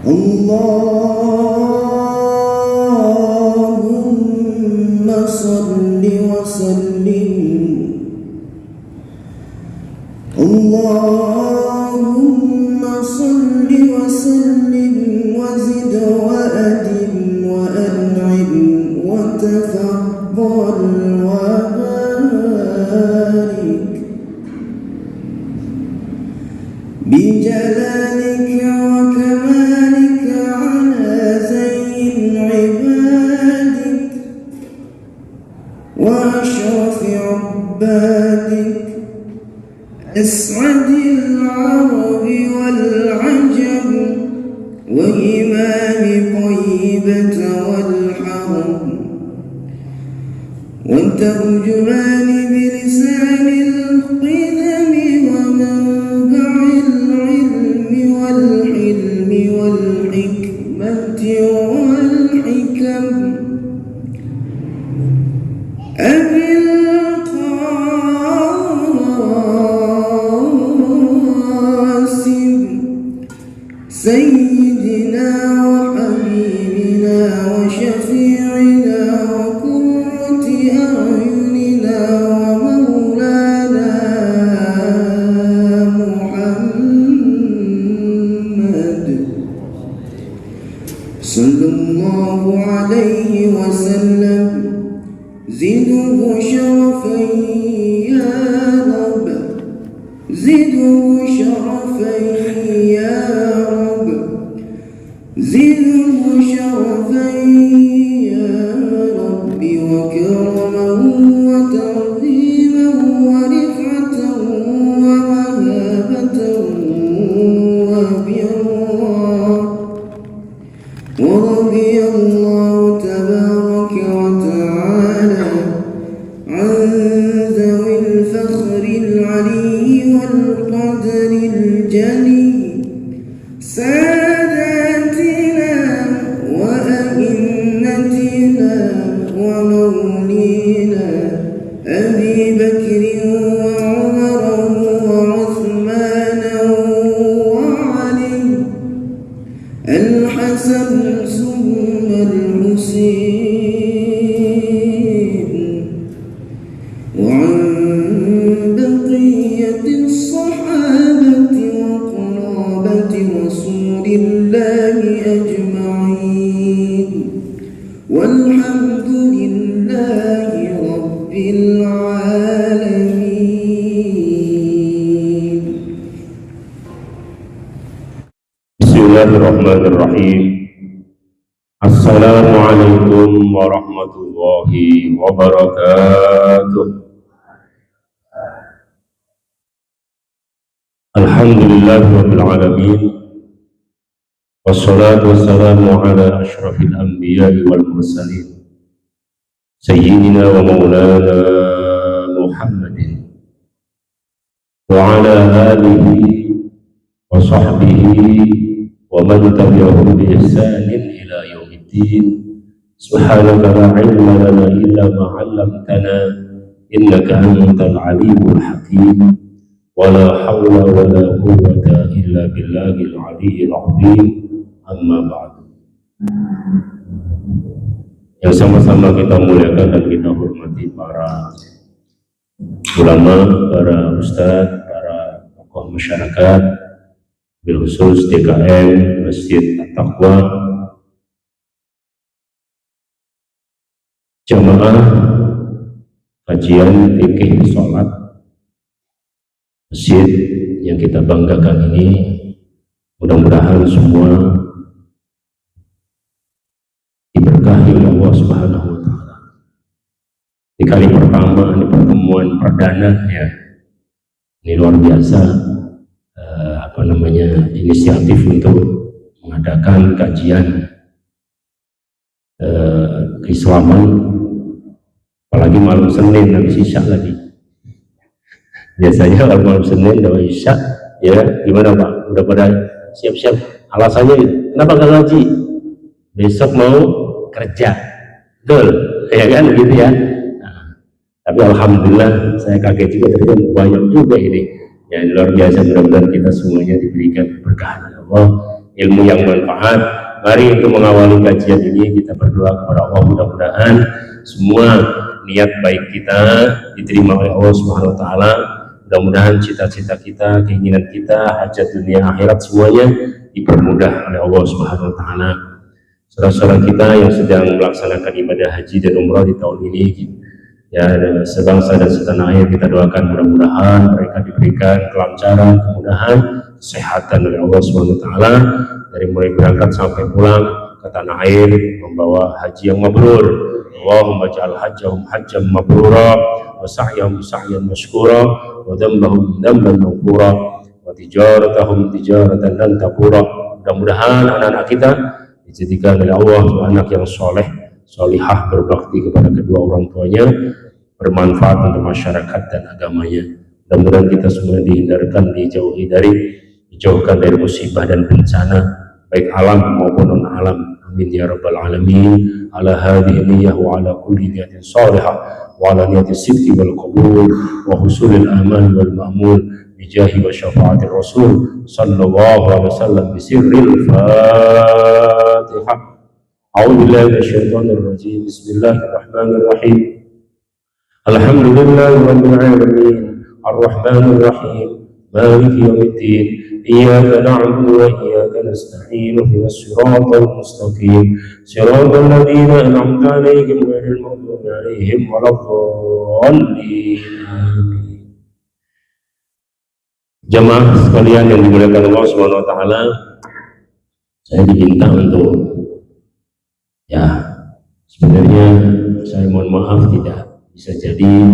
اللهم صل وسلم اللهم صل وسلم وزد وأدم وأنعم وتفضل وبارك بجلالك وكمالك على زين عبادك وأشرف عبادك أسعد العرب والعجم وإمام طيبة والحرم وترجمان بلسان القدم ومنبع العلم والحلم والحكمة والحكم أبي القاسم سيدنا وحبيبنا وشفيعنا وقرة أعيننا ومولانا محمد صلى الله عليه وسلم زده شرفا يا رب زده شرفا يا رب زده شرفا يا رب وكرما وتعظيما ورفعة ومهابة وبرا ورضي الله تبارك وتعالى عن ذوي الفخر العلي والقدر الجلي ساداتنا وأئمتنا ومولينا أبي بكر وعمر وعثمان وعلي الحسن ثم الحسين وعن بقية الصحابة وقرابة رسول الله أجمعين والحمد لله رب العالمين. بسم الله الرحمن الرحيم. السلام عليكم ورحمة الله وبركاته. الحمد لله رب العالمين والصلاة والسلام على أشرف الأنبياء والمرسلين سيدنا ومولانا محمد وعلى آله وصحبه ومن تبعهم بإحسان إلى يوم الدين. سبحانك لا علم لنا إلا ما علمتنا إنك أنت العليم الحكيم ولا حول ولا قوة إلا بالله العلي العظيم. Amma ba'du. Yang sama-sama kita muliakan dan kita hormati para ulama, para ustadz, para tokoh masyarakat, bil khusus DKM Masjid At-Taqwa, jamaah kajian fikih sholat masjid yang kita banggakan ini. Mudah-mudahan semua diberkahi Allah Subhanahu wa Ta'ala. Di kali pertama, ini pertemuan perdana ya, ini luar biasa inisiatif untuk mengadakan kajian keislaman, apalagi malam Senin habis Isya lagi. Biasanya kalau malam Senin dan Isya ya gimana Pak, udah pada siap-siap alasannya gitu, kenapa nggak ngaji, besok mau kerja, betul ya kan gitu ya. Nah, tapi alhamdulillah saya kaget juga ternyata banyak juga ini yang luar biasa. Mudah-mudahan kita semuanya diberikan keberkahan Allah, ilmu yang manfaat. Mari untuk mengawali kajian ini kita berdoa kepada Allah, mudah-mudahan semua niat baik kita diterima oleh Allah Subhanahu wa taala. Mudah-mudahan cita-cita kita, keinginan kita, hajat dunia akhirat semuanya dipermudah oleh Allah Subhanahu wa taala. Saudara-saudara kita yang sedang melaksanakan ibadah haji dan umrah di tahun ini, ya sebangsa dan setanah air, kita doakan mudah-mudahan mereka diberikan kelancaran, kemudahan, kesehatan dari Allah Subhanahu wa taala, dari mulai berangkat sampai pulang ke tanah air membawa haji yang mabrur. Allahumma ja'al hajjahum hajjan mabrura wa sa'yahum sa'yan mashkura wa dhanbahum dhanban maghfura wa tijaratahum tijaratan lan tabura. Mudah-mudahan anak-anak kita dijadikan oleh Allah anak yang soleh, solihah, berbakti kepada kedua orang tuanya, bermanfaat untuk masyarakat dan agamanya. Mudah-mudahan kita semua dihindarkan, dijauhkan dari musibah dan bencana, baik alam maupun non alam. Amin ya rabbal alamin. Ala hadhihi niyyah wa ala kulli niyatin salihah wa ala niyati sidqi wal qabul wa husulil aman wal ma'mul bijahi wa syafa'atir rasul sallallahu alaihi wasallam bisirril fatihah. A'udzu billahi minasyaitonir rajim. Bismillahirrahmanirrahim. Alhamdulillahi rabbil alamin. Ar-rahmanir rahim. Maliki yaumiddin. Iyyaka na'budu wa iyyaka nasta'in. Ihdinas siratal mustaqim. Siratal ladzina an'amta 'alaihim ghairil maghdubi 'alaihim waladdallin. Amin. Jamaah sekalian yang dimuliakan Allah Subhanahu wa taala, saya diminta untuk, ya sebenarnya saya mohon maaf tidak bisa jadi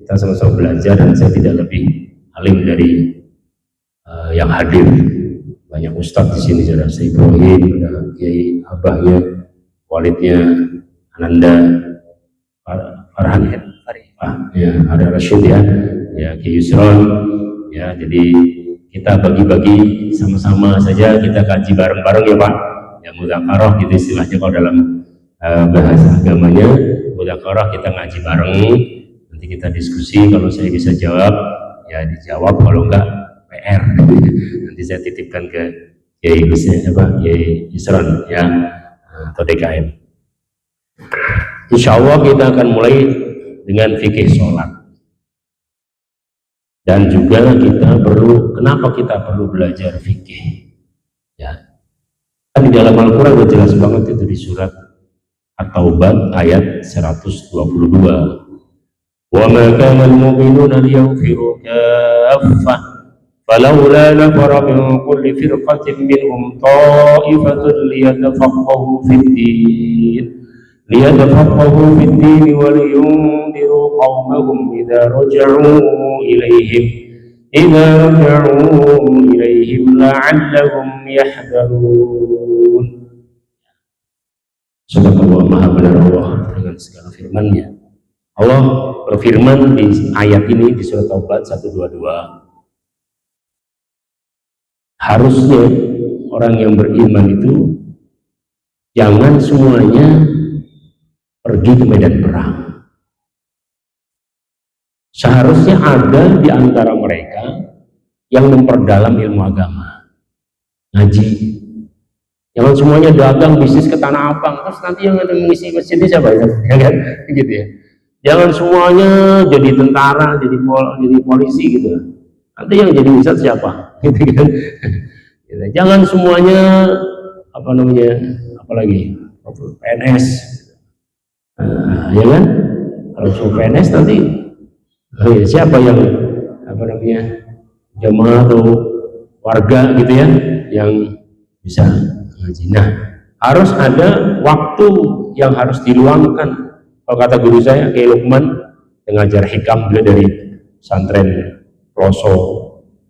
kita sama-sama belajar dan saya tidak lebih alim dari yang hadir. Banyak ustadz di sini, saudara saya Ibrahim, ada Kiai Abahnya, Walidnya, Ananda, Farhan, ya, ada Rashid ya Kiai Yusron, ya. Jadi kita bagi-bagi sama-sama saja, kita kaji bareng-bareng ya Pak. Ya mudzakarah gitu istilahnya kalau dalam bahasa agamanya, mudzakarah, kita ngaji bareng. Nanti kita diskusi, kalau saya bisa jawab ya dijawab, kalau enggak PR nanti saya titipkan ke Kiai Yusron ya, atau DKM. Insya Allah kita akan mulai dengan fikih sholat, dan juga kenapa kita perlu belajar fikih ya. Kan di dalam Al-Quran udah jelas banget itu di surat At-Taubah ayat 122. Wa ma kana al-mu'minuna liyanfiru kaffah falawla nafara min kulli firqatin minhum ta'ifatun liyatafaqahu fid-din wa liyundiru qawmahum idza raja'u ilaihim la'allahum yahdharun. Subhanallah, maha benar Allah dengan segala firman-Nya. Allah berfirman di ayat ini di surat Taubah 122, harusnya orang yang beriman itu jangan semuanya pergi ke medan perang. Seharusnya ada di antara mereka yang memperdalam ilmu agama, ngaji. Jangan semuanya dagang, bisnis ke Tanah Abang, terus nanti yang ada mengisi masjid ini siapa ya kan? Gitu ya. Jangan semuanya jadi tentara, jadi polisi gitu. Nanti yang jadi ustadz siapa? Gitu kan? Jangan semuanya apalagi PNS, ya kan? Kalau semua PNS nanti siapa yang jamaah atau warga gitu ya yang bisa ngaji. Nah, harus ada waktu yang harus diluangkan. Kalau kata guru saya, Kiai Lukman, yang ngajar hikam, beliau dari pesantren Ploso,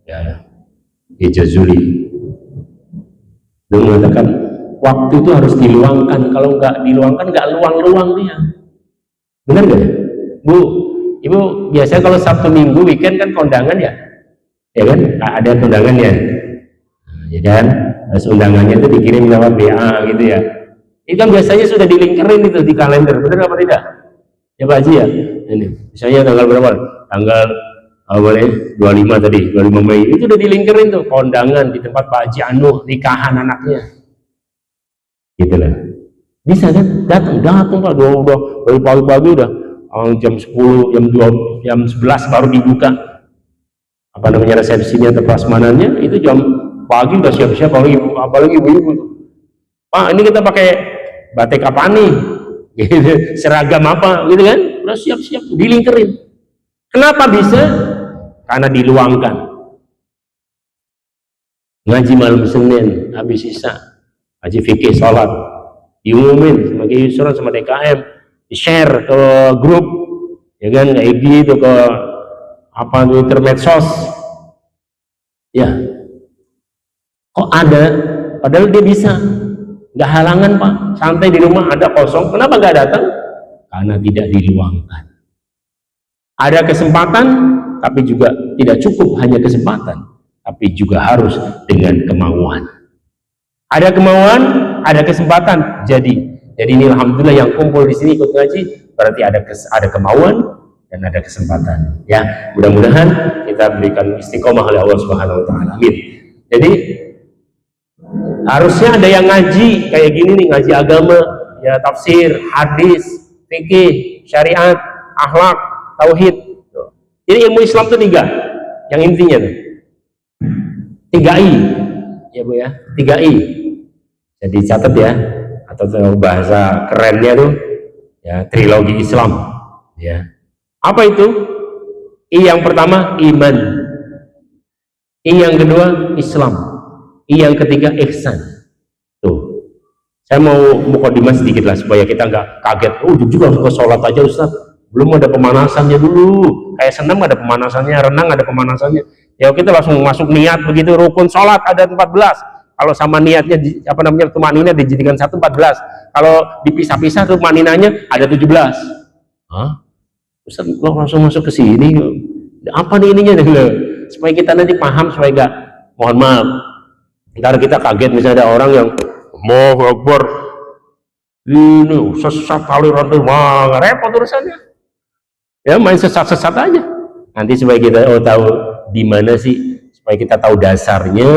ya, Kiai Jazuli, dia mengatakan waktu itu harus diluangkan. Kalau nggak diluangkan, nggak luang-luang dia. Benar nggak ya, Bu? Ibu biasanya kalau Sabtu Minggu weekend kan kondangan ya kan? Ada kondangan ya kan? Terus undangannya itu dikirim lewat WA gitu ya. Itu kan biasanya sudah dilingkerin itu di kalender, benar apa tidak? Ya Pak Haji ya. Ini, misalnya tanggal berapa? Tanggal boleh 25 tadi, 25 Mei itu udah dilingkerin tuh kondangan di tempat Pak Haji Anu, nikahan anaknya gitu lah. Bisa kan? Datang Pak, udah dari pagi-pagi udah jam 10, jam 2, jam 11 baru dibuka apa namanya resepsinya atau prasmanannya, itu jam pagi udah siap-siap, apalagi ibu-ibu. Pak, ini kita pakai batik apa nih? Gitu, seragam apa gitu kan? Udah siap-siap dilingkerin. Kenapa bisa? Karena diluangkan. Ngaji malam Senin habis sisa, ngaji fikih, sholat, diumumin sebagai usulan sama DKM, di-share ke grup, ya kan, kayak gitu, ke apa Twitter, medsos. Ya, kok ada? Padahal dia bisa, nggak halangan Pak, santai di rumah, ada kosong. Kenapa nggak datang? Karena tidak diluangkan. Ada kesempatan, tapi juga tidak cukup hanya kesempatan, tapi juga harus dengan kemauan. Ada kemauan, ada kesempatan. Jadi ini alhamdulillah yang kumpul di sini ikut ngaji, berarti ada kemauan dan ada kesempatan. Ya, mudah-mudahan kita berikan istiqomah oleh Allah Subhanahu wa taala. Amin. Jadi harusnya ada yang ngaji kayak gini nih, ngaji agama, ya tafsir, hadis, fikih, syariat, akhlak, tauhid. Jadi ilmu Islam itu 3 yang intinya tuh 3I ya Bu ya, 3I. Jadi catat ya, atau bahasa kerennya tuh ya, trilogi Islam ya. Apa itu? I yang pertama iman, I yang kedua Islam, I yang ketiga ihsan. Tuh, saya mau mukadimah sedikit lah supaya kita nggak kaget. Oh juga harus ke sholat aja Ustaz, belum ada pemanasannya dulu. Kayak senam ada pemanasannya, renang ada pemanasannya. Ya kita langsung masuk niat begitu. Rukun sholat ada 14. Kalau sama niatnya apa namanya tumanina dijadikan 1, 14. Kalau dipisah-pisah tuh maninanya ada 17. Hah? Ustaz kok langsung masuk ke sini? Apa nih ininya deh? Supaya kita nanti paham, supaya enggak, mohon maaf, ntar kita kaget misalnya ada orang yang Allahu Akbar ini sesat aliran tuh, wah repot urusannya. Ya main sesat-sesat aja. Nanti supaya kita tahu di mana sih, supaya kita tahu dasarnya,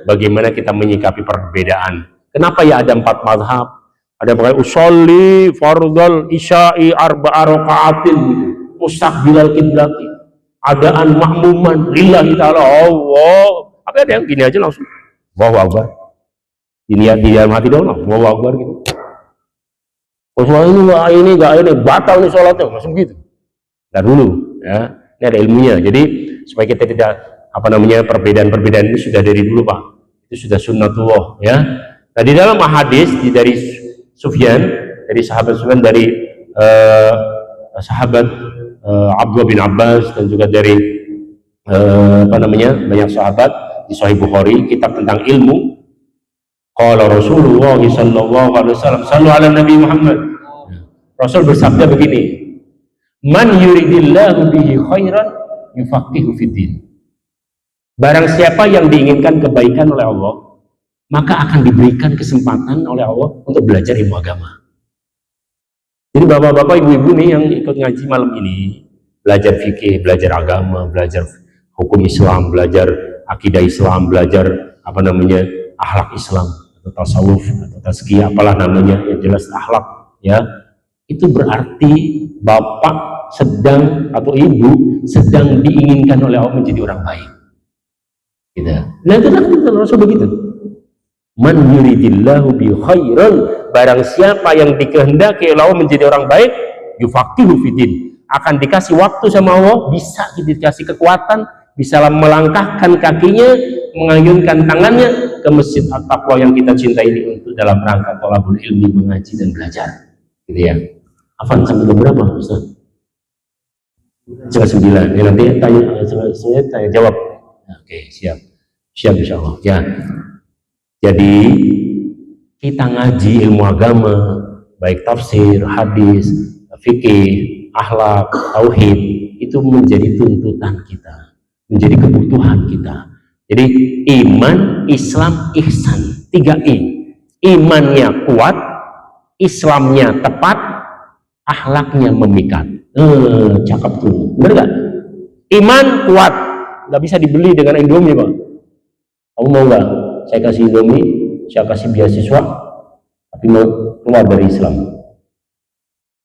bagaimana kita menyikapi perbedaan. Kenapa ya ada 4 mazhab? Ada yang pakai usolli fardal isya'i arba'a raka'atin mustaqbilal qiblati, adaan makmuman lillahi ta'ala Allah. Apa ada yang gini aja langsung Allahu Akbar, ini di dalam hati dong, Allahu Akbar gitu. Oh ini enggak, ini batal nih sholatnya, langsung gitu. Ntar dulu ya, ini ada ilmunya. Jadi supaya kita tidak apa namanya perbedaan-perbedaan ini sudah dari dulu Pak, itu sudah sunnatullah ya. Nah di dalam hadis dari Sufyan, dari sahabat Sufyan, dari sahabat Abdullah bin Abbas, dan juga dari apa namanya banyak sahabat di Sahih Bukhari, kitab tentang ilmu. Qala Rasulullah sallallahu alaihi wasallam, sallu ala Nabi Muhammad. Rasul bersabda begini, man yuridillahu bihi khairan yufaqihu fiddin. Barang siapa yang diinginkan kebaikan oleh Allah, maka akan diberikan kesempatan oleh Allah untuk belajar ilmu agama. Jadi bapak-bapak, ibu-ibu nih yang ikut ngaji malam ini, belajar fikih, belajar agama, belajar hukum Islam, belajar akidah Islam, belajar apa namanya akhlak Islam atau tasawuf atau tazkiyah, apalah namanya, yang jelas akhlak ya. Itu berarti bapak sedang atau ibu sedang diinginkan oleh Allah menjadi orang baik. Gitu. Nah itu kan Rasul begitu. Man yuridillahu bi khairan, barang siapa yang dikehendaki oleh Allah menjadi orang baik, yufaqihu fiddin, akan dikasih waktu sama Allah, bisa dikasih kekuatan, bisa melangkahkan kakinya, mengayunkan tangannya ke masjid at-taqwa yang kita cintai ini untuk dalam rangka thalabul ilmi, mengaji dan belajar. Gitu ya. Afan sampai berapa Ustaz? Setengah 9. Ya, nanti tanya jawab. Oke, siap insyaallah ya. Jadi kita ngaji ilmu agama, baik tafsir, hadis, fikih, akhlak, tauhid, itu menjadi tuntutan kita, menjadi kebutuhan kita. Jadi iman, Islam, ihsan, 3I. Imannya kuat, Islamnya tepat, akhlaknya memikat. Cakep tuh, bener gak? Iman kuat, nggak bisa dibeli dengan Indomie, Pak. Kamu mau nggak? Saya kasih Indomie, saya kasih beasiswa, tapi mau keluar dari Islam.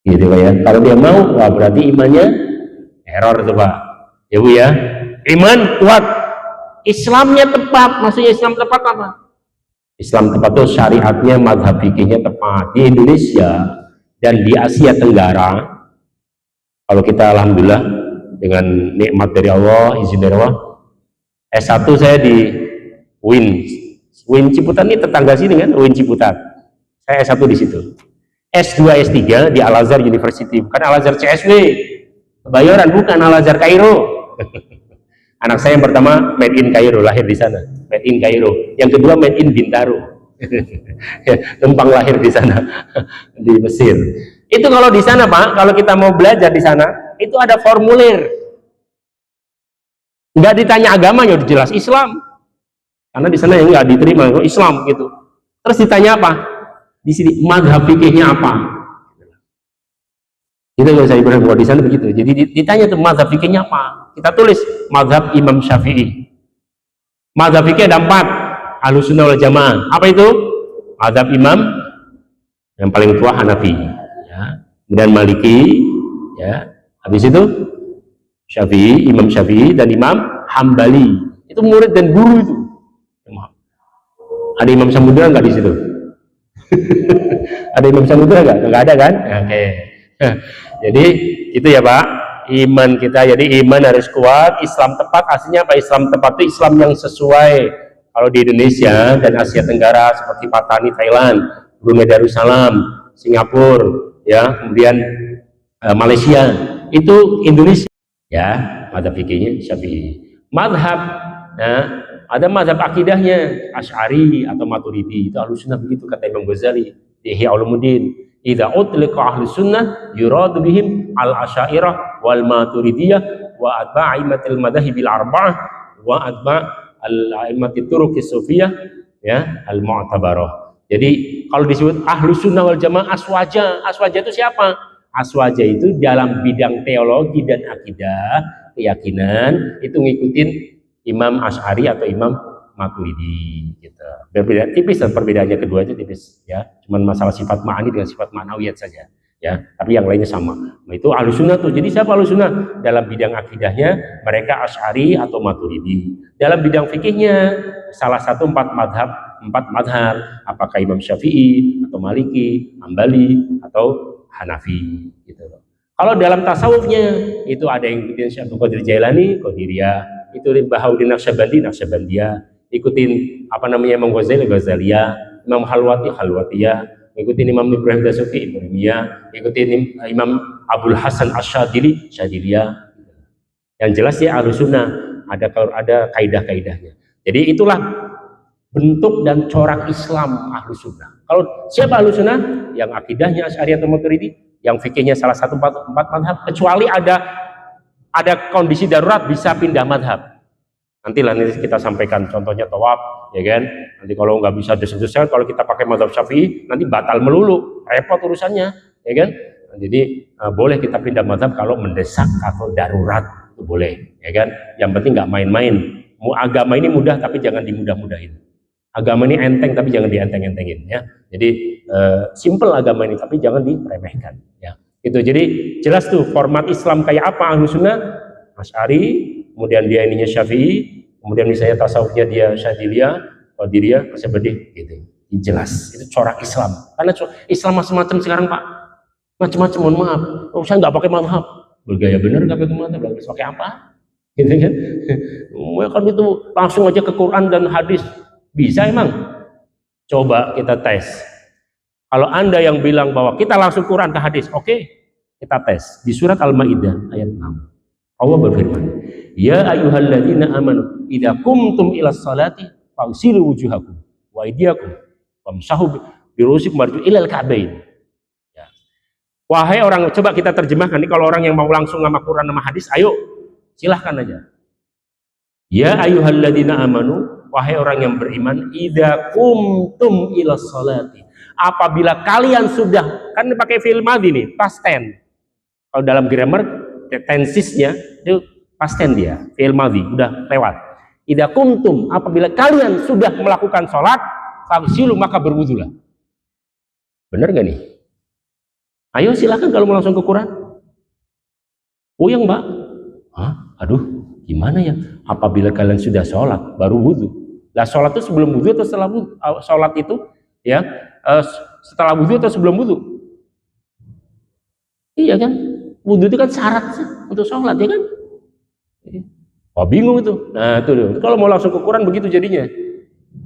Gitu Pak ya. Kalau dia mau, wah berarti imannya error itu Pak. Ya Bu ya. Iman kuat, Islamnya tepat. Maksudnya Islam tepat apa? Islam tepat itu syariatnya, mazhab fikihnya tepat. Di Indonesia dan di Asia Tenggara, kalau kita alhamdulillah dengan nikmat dari Allah, izin dari Allah, S1 saya di UIN Ciputat, ini tetangga sini kan, UIN Ciputat. Saya S1 di situ. S2, S3 di Al-Azhar University, bukan Al-Azhar CSW, Kebayoran, bukan Al-Azhar Kairo. Anak saya yang pertama made in Kairo, lahir di sana, made in Kairo. Yang kedua made in Bintaro, numpang lahir di sana, di Mesir. Itu kalau di sana Pak, kalau kita mau belajar di sana, itu ada formulir. Nggak ditanya agamanya, udah jelas Islam. Karena di sana yang nggak diterima Islam gitu. Terus ditanya apa? Di sini mazhab fikihnya apa? Itu nggak bisa diperhatikan di sana begitu. Jadi ditanya tuh mazhab fikihnya apa? Kita tulis mazhab Imam Syafi'i. Mazhab fikih ada 4, Ahlussunnah wal Jamaah. Apa itu? Mazhab Imam yang paling tua Hanafi, ya. Kemudian Maliki, ya. Habis itu Syafi'i, Imam Syafi'i dan Imam Hambali. Itu murid dan guru itu. Ada Imam Samudra nggak di situ? Ada Imam Samudra nggak ada kan? Oke. Jadi itu ya Pak, iman kita. Jadi iman harus kuat. Islam tepat aslinya apa? Islam tepat itu Islam yang sesuai. Kalau di Indonesia dan Asia Tenggara seperti Patani Thailand, Brunei Darussalam, Singapura, ya, kemudian Malaysia, itu Indonesia. Ya, mazhab fikihnya Syafi'i. Mazhab, ya, ada mazhab akidahnya Asy'ari atau Maturidi, itu Ahlussunnah begitu kata Imam Ghazali di Ihya Ulumuddin. Idza utliqa Ahlussunnah yuradu bihim al-Asy'ariyah wal Maturidiyah wa atba'imatil madhahibil arba'ah wa atba'al turuqis sufiyah, ya, al-mu'tabarah. Jadi kalau disebut Ahlussunnah wal Jamaah aswaja itu siapa? Aswaja itu dalam bidang teologi dan akidah, keyakinan, itu ngikutin Imam Asy'ari atau Imam Maturidi gitu. Berbeda tipis, dan perbedaannya kedua itu tipis, ya. Cuman masalah sifat ma'ani dengan sifat ma'nawiyat saja, ya. Tapi yang lainnya sama. Nah, itu Ahlussunnah tuh. Jadi siapa Ahlussunnah? Dalam bidang akidahnya mereka Asy'ari atau Maturidi. Dalam bidang fikihnya salah satu 4 madhab. Apakah Imam Syafi'i atau Maliki, Hambali atau Hanafi gitu. Kalau dalam tasawufnya itu ada yang ikutin Syekh Abdul Qadir Jailani, Qadiriyah, itu Bahauddin Naqsyabandi, Naqsyabandiyah, ikutin apa namanya Imam Ghazali, Ghazaliyah, Imam Halwati, Halwatiyah, ikutin Imam Ibrahim Dasuki, Ibrahimiyah, ikutin Imam Abdul Hasan Asy-Syadzili, Syadziliyah. Yang jelas ya Ahlussunnah ada kaidah-kaidahnya. Jadi itulah bentuk dan corak Islam Ahlussunnah. Kalau siapa Ahlussunnah? Yang akidahnya Asy'ariyah atau Maturidi, yang fikihnya salah satu 4 madhab, kecuali ada kondisi darurat bisa pindah madhab. Nanti kita sampaikan contohnya tawaf, ya kan? Nanti kalau nggak bisa desain, kalau kita pakai madhab Syafi'i nanti batal melulu, repot urusannya, ya kan? Nah, jadi boleh kita pindah madhab kalau mendesak atau darurat, itu boleh, ya kan? Yang penting nggak main-main. Agama ini mudah tapi jangan dimudah-mudahin. Agama ini enteng tapi jangan dienteng-entengin, ya. Jadi simple agama ini tapi jangan diremehkan, ya. Itu jadi jelas tuh format Islam kayak apa. Ahlussunnah Asy'ari, kemudian dia ininya Syafi'i, kemudian misalnya tasawufnya dia Syadziliyah, Qadiriyah, Naqsyabandiyah, gitu. Jelas itu corak Islam. Karena Islam macam-macam sekarang Pak, macam-macam. Mohon maaf, saya nggak pakai mazhab, bergaya bener nggak pakai mazhab, lalu pakai apa? Gitu kan? Kan itu langsung aja ke Quran dan hadis. Bisa emang? Coba kita tes. Kalau Anda yang bilang bahwa kita langsung Quran ke hadis, oke, kita tes. Di surat Al-Maidah ayat 6. Allah berfirman, "Ya ayyuhalladzina amanu idza qumtum ilas salati faghsilu wujuhakum wa aydiyakum wamsahu birusikum warju ilal ka'bain." Ya. Wahai orang, coba kita terjemahkan nih, kalau orang yang mau langsung sama Quran sama hadis, ayo silahkan aja. Ya ayyuhalladzina amanu, wahai orang yang beriman, idza qumtum ilas salati, apabila kalian sudah, kan pakai fi'il madhi nih, past tense. Kalau dalam grammar tensisnya itu past tense dia, fi'il madhi, udah lewat. Idza kuntum, apabila kalian sudah melakukan sholat, faghsilu, maka berwudulah. Benar gak nih? Ayo silakan kalau mau langsung ke Quran. Puyeng mbak? Hah? Aduh, gimana ya? Apabila kalian sudah sholat, baru wudhu. Lah sholat itu sebelum wudhu atau setelah wudhu? Sholat itu ya setelah wudhu atau sebelum wudhu? Iya kan? Wudhu itu kan syarat untuk sholat, ya kan? Wah, bingung itu. Nah itu kalau mau langsung ke Quran begitu jadinya.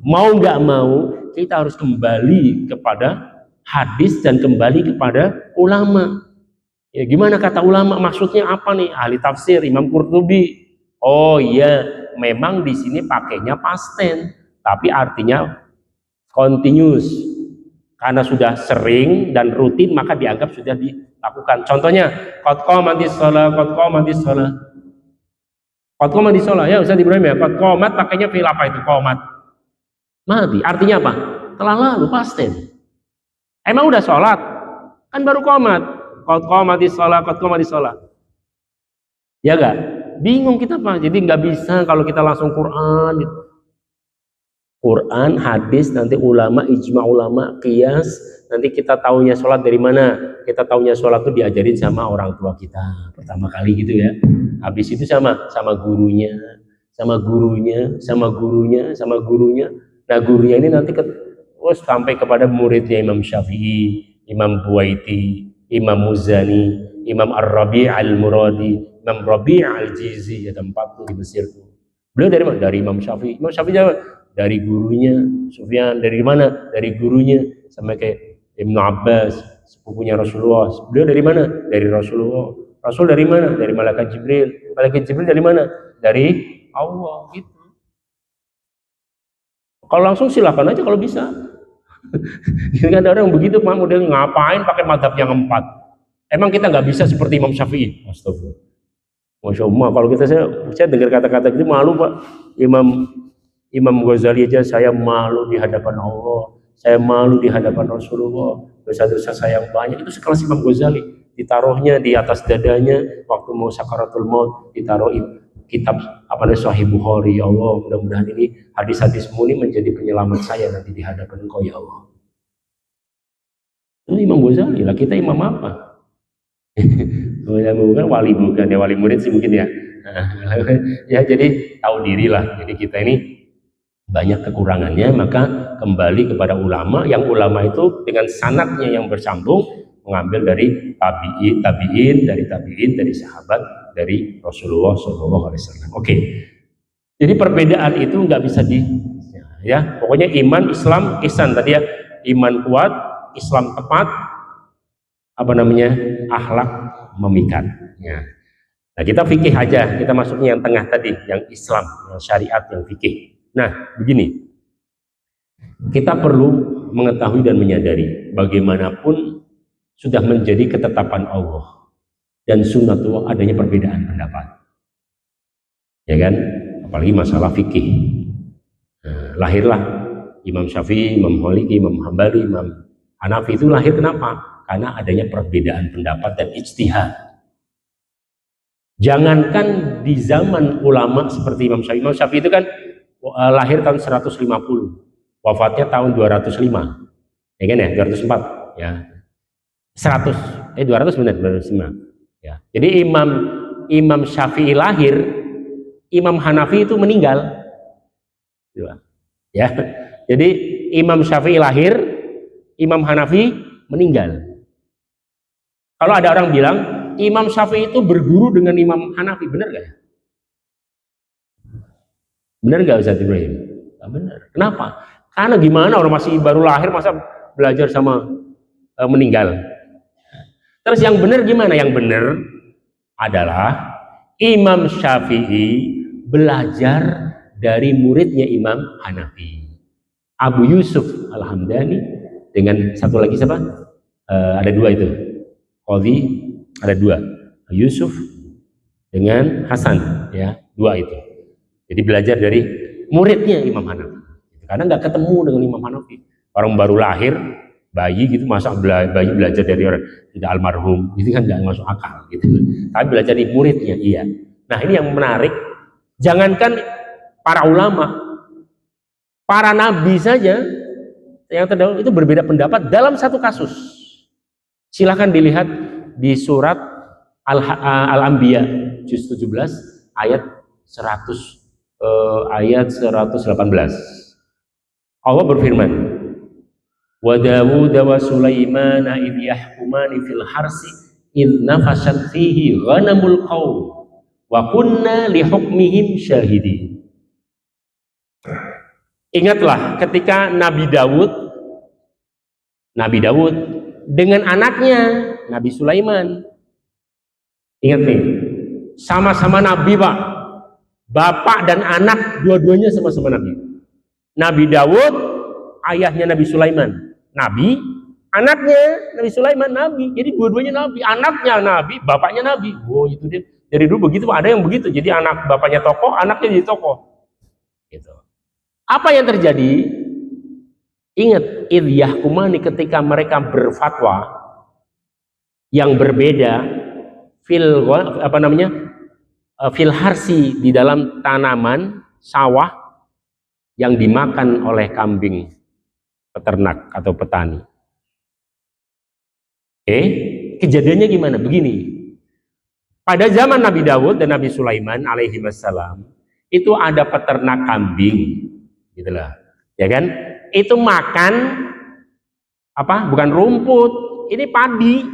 Mau nggak mau kita harus kembali kepada hadis dan kembali kepada ulama. Ya, gimana kata ulama? Maksudnya apa nih? Ahli tafsir Imam Qurtubi. Oh iya, memang di sini pakainya past tense, tapi artinya continuous. Karena sudah sering dan rutin maka dianggap sudah dilakukan. Contohnya, qad qamatis shalah, qad qamatis shalah. Qad qamatis shalah, ya Ustaz Ibrahim ya. Qad qamat pakainya fi'il apa itu? Qamat. Mati. Artinya apa? Telah lalu, past tense. Emang udah sholat? Kan baru qamat. Qad qamatis shalah, qad qamatis shalah. Ya enggak? Bingung kita Pak. Jadi nggak bisa kalau kita langsung Quran. Quran, hadis, nanti ulama, ijma ulama, qiyas, nanti kita taunya sholat dari mana? Kita taunya sholat itu diajarin sama orang tua kita pertama kali gitu ya. Habis itu sama gurunya, sama gurunya, sama gurunya, sama gurunya. Nah gurunya ini nanti sampai kepada muridnya Imam Syafi'i, Imam Buwaiti, Imam Muzani, Imam Ar-Rabi' Al-Muradi, Imam Rabi' Al-Jizi, ada 40 di Mesir. Beliau dari mana? Dari Imam Syafi'i. Imam Syafi'i dari gurunya, Sufyan dari mana? Dari gurunya, sampai kayak Ibnu Abbas, sepupunya Rasulullah. Beliau dari mana? Dari Rasulullah. Rasul dari mana? Dari Malaikat Jibril. Malaikat Jibril dari mana? Dari Allah gitu. Kalau langsung silakan aja kalau bisa. Jadi kan ada orang begitu Pak, model ngapain pakai mazhab yang 4. Emang kita nggak bisa seperti Imam Syafi'i? Astagfirullah. Masya Allah, kalau saya dengar kata-kata gitu malu Pak. Imam Ghazali aja saya malu di hadapan Allah, saya malu di hadapan Rasulullah, dosa-dosa saya yang banyak. Itu sekelas Imam Ghazali, ditaruhnya di atas dadanya waktu mau sakaratul maut, ditaruh kitab Sahih Bukhari. Ya Allah, mudah-mudahan ini hadis-hadismu ini menjadi penyelamat saya nanti di hadapan Engkau ya Allah. Itu Imam Ghazali lah, kita imam apa? Bukan wali, bukan ya, wali murid sih mungkin ya. Ya jadi tahu diri lah. Jadi kita ini banyak kekurangannya, maka kembali kepada ulama, yang ulama itu dengan sanadnya yang bersambung mengambil dari tabi'in, dari sahabat, dari Rasulullah SAW. Oke. Jadi perbedaan itu nggak bisa ya pokoknya iman, Islam, ihsan tadi ya, iman kuat, Islam tepat, akhlak memikat. Ya. Nah kita fikih aja, kita masuknya yang tengah tadi, yang Islam, yang syariat, yang fikih. Nah, begini, kita perlu mengetahui dan menyadari bagaimanapun sudah menjadi ketetapan Allah dan sunnatullah adanya perbedaan pendapat, ya kan? Apalagi masalah fikih. Nah, lahirlah Imam Syafi'i, Imam Maliki, Imam Hambali, Imam Hanafi itu lahir kenapa? Karena adanya perbedaan pendapat dan ijtihad. Jangankan di zaman ulama seperti Imam Syafi'i. Imam Syafi'i itu kan lahir tahun 150, wafatnya tahun 205, ya kan ya, 204 ya, 200 benar, 205 ya. Jadi Imam Syafi'i lahir, Imam Hanafi itu meninggal ya. Jadi Imam Syafi'i lahir, Imam Hanafi meninggal. Kalau ada orang bilang Imam Syafi'i itu berguru dengan Imam Hanafi, benar gak ya? Benar nggak Ustaz Ibrahim? Nggak benar. Kenapa? Karena gimana orang masih baru lahir masa belajar sama meninggal. Terus yang benar gimana? Yang benar adalah Imam Syafi'i belajar dari muridnya Imam Hanafi, Abu Yusuf Al-Hamdani, dengan satu lagi siapa? Ada dua itu, Qadhi, ada dua, Yusuf dengan Hasan, ya, dua itu. Jadi belajar dari muridnya Imam Hanafi, karena nggak ketemu dengan Imam Hanafi. Orang baru lahir, bayi gitu, masa bayi belajar dari orang tidak almarhum, itu kan nggak masuk akal gitu. Tapi belajar dari muridnya, iya. Nah ini yang menarik, jangankan para ulama, para nabi saja yang terdahulu itu berbeda pendapat dalam satu kasus. Silahkan dilihat di surat Al-Anbiya juz 17 ayat 118. Allah berfirman, wa Dawud wa Sulaiman idh yahkumani fil harsi idh nafashat fihi ghanamul qaum wa kunna li hukmihim syahidin. Ingatlah ketika Nabi Dawud dengan anaknya Nabi Sulaiman. Ingat nih, sama-sama Nabi Pak, bapak dan anak dua-duanya sama-sama Nabi. Nabi Dawud, ayahnya Nabi Sulaiman Nabi, anaknya Nabi Sulaiman Nabi. Jadi dua-duanya Nabi, anaknya Nabi, bapaknya Nabi. Oh itu dia. Dari dulu begitu Pak, ada yang begitu. Jadi anak bapaknya tokoh, anaknya jadi tokoh. Gitu. Apa yang terjadi? Ingat, idh yahkumani, ketika mereka berfatwa yang berbeda fil harsi, di dalam tanaman sawah yang dimakan oleh kambing peternak atau petani. Kejadiannya gimana? Begini. Pada zaman Nabi Dawud dan Nabi Sulaiman alaihi wassalam, itu ada peternak kambing. Gitulah, ya kan? Itu makan apa? Bukan rumput, ini padi,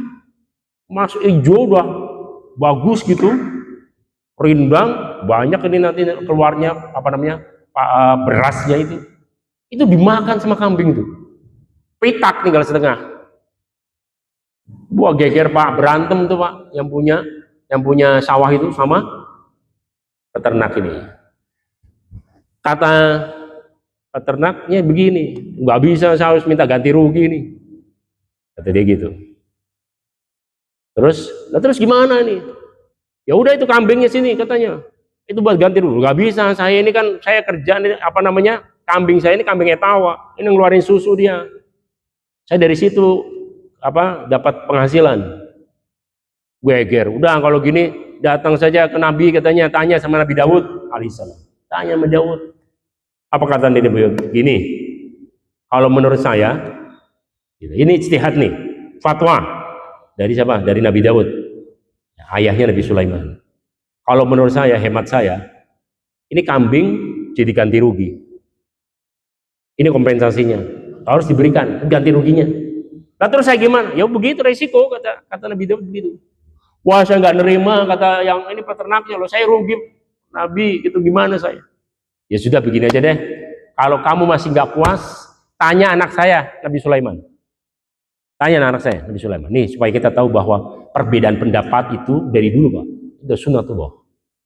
masuk hijau udah bagus gitu, rindang banyak, ini nanti keluarnya apa namanya berasnya itu dimakan sama kambing itu, pitak tinggal setengah. Wah geger Pak, berantem tuh Pak, yang punya sawah itu sama peternak ini. Kata peternaknya begini, nggak bisa, saya harus minta ganti rugi nih, kata dia gitu. Terus gimana nih? Ya udah itu kambingnya sini katanya, itu buat ganti rugi. Nggak bisa, saya ini kan saya kerja ini apa namanya, kambing saya ini kambing etawa, ini ngeluarin susu dia. Saya dari situ apa dapat penghasilan. Geger, udah kalau gini datang saja ke Nabi katanya, tanya sama Nabi Dawud alaihissalam. Tanya sama Dawud. Apa kata Nabi Dawud? Gini, kalau menurut saya, ini ijtihad nih, fatwa dari siapa? Dari Nabi Dawud, ayahnya Nabi Sulaiman. Kalau menurut saya, hemat saya, ini kambing jadi ganti rugi. Ini kompensasinya, harus diberikan ganti ruginya. Nah terus saya gimana? Ya begitu resiko, kata Nabi Dawud begitu. Wah saya nggak nerima, kata yang ini peternaknya loh, saya rugi Nabi, itu gimana saya? Ya sudah begini aja deh, kalau kamu masih nggak puas, tanya anak saya Nabi Sulaiman. Tanya anak saya Nabi Sulaiman. Nih supaya kita tahu bahwa perbedaan pendapat itu dari dulu Pak, itu sunnatullah,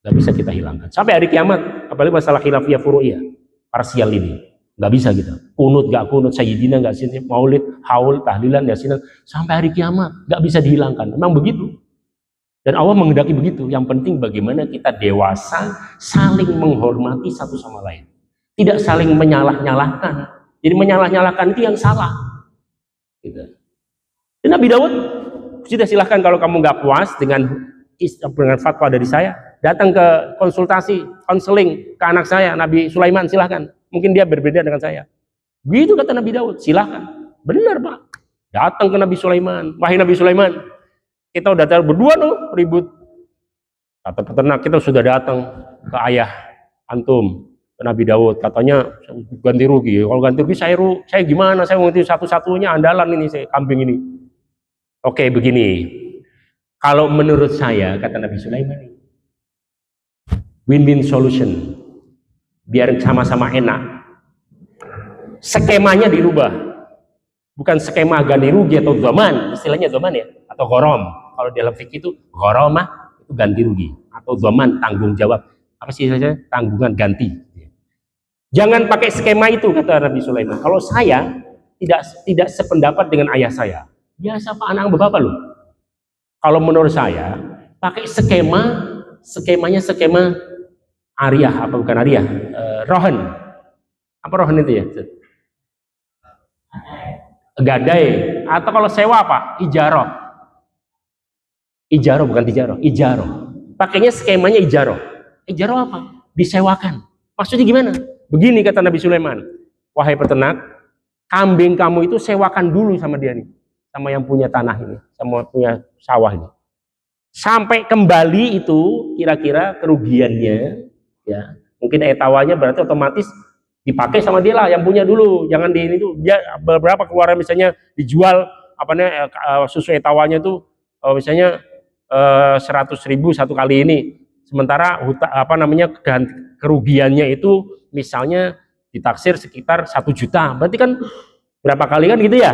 nggak bisa kita hilangkan sampai hari kiamat. Apalagi masalah khilafiyah furu'iyah parsial ini, nggak bisa kita kunut nggak kunut, sayyidina nggak sini, maulid, haul, tahlilan, yasinan, sampai hari kiamat nggak bisa dihilangkan. Memang begitu. Dan Allah menghendaki begitu. Yang penting bagaimana kita dewasa, saling menghormati satu sama lain, tidak saling menyalah-nyalahkan. Jadi menyalah-nyalahkan itu yang salah. Gitu. Dan Nabi Dawud sudah, silahkan kalau kamu nggak puas dengan fatwa dari saya, datang ke konsultasi, konseling ke anak saya Nabi Sulaiman, silahkan. Mungkin dia berbeda dengan saya. Begitu kata Nabi Dawud, silahkan. Benar Pak. Datang ke Nabi Sulaiman, wahai Nabi Sulaiman, kita udah berdua tuh ribut. Kata peternak, kita sudah datang ke ayah antum, ke Nabi Dawud, katanya ganti rugi. Kalau ganti rugi saya gimana? Saya ngerti satu-satunya andalan ini, saya kambing ini. Oke begini, kalau menurut saya, kata Nabi Sulaiman, win-win solution, biar sama-sama enak. Skemanya dirubah, bukan skema ganti rugi atau zaman, istilahnya zaman ya, atau ghorom. Kalau dalam fikih itu ghoromah itu ganti rugi, atau zaman tanggung jawab, apa sih saja, tanggungan ganti. Jangan pakai skema itu, kata Nabi Sulaiman. Kalau saya tidak sependapat dengan ayah saya, biasa Pak, anak bapak loh. Kalau menurut saya pakai skemanya skema Ariyah, apa bukan Ariyah, Rohan, apa Rohan itu ya, gadai, atau kalau sewa apa, ijaroh bukan tijaroh, ijaroh. pakainya skemanya ijaroh. Ijaroh apa? Disewakan. Maksudnya gimana? Begini kata Nabi Sulaiman, wahai peternak, kambing kamu itu sewakan dulu sama dia nih, sama yang punya tanah ini, sama punya sawah ini. Sampai kembali itu kira-kira kerugiannya, ya mungkin etawanya berarti otomatis dipakai sama dia lah yang punya dulu, jangan di ini tuh dia berapa keluaran misalnya dijual apa namanya susu etawanya tuh misalnya 100.000 satu kali ini, sementara kerugiannya itu misalnya ditaksir sekitar 1 juta, berarti kan berapa kali kan gitu ya,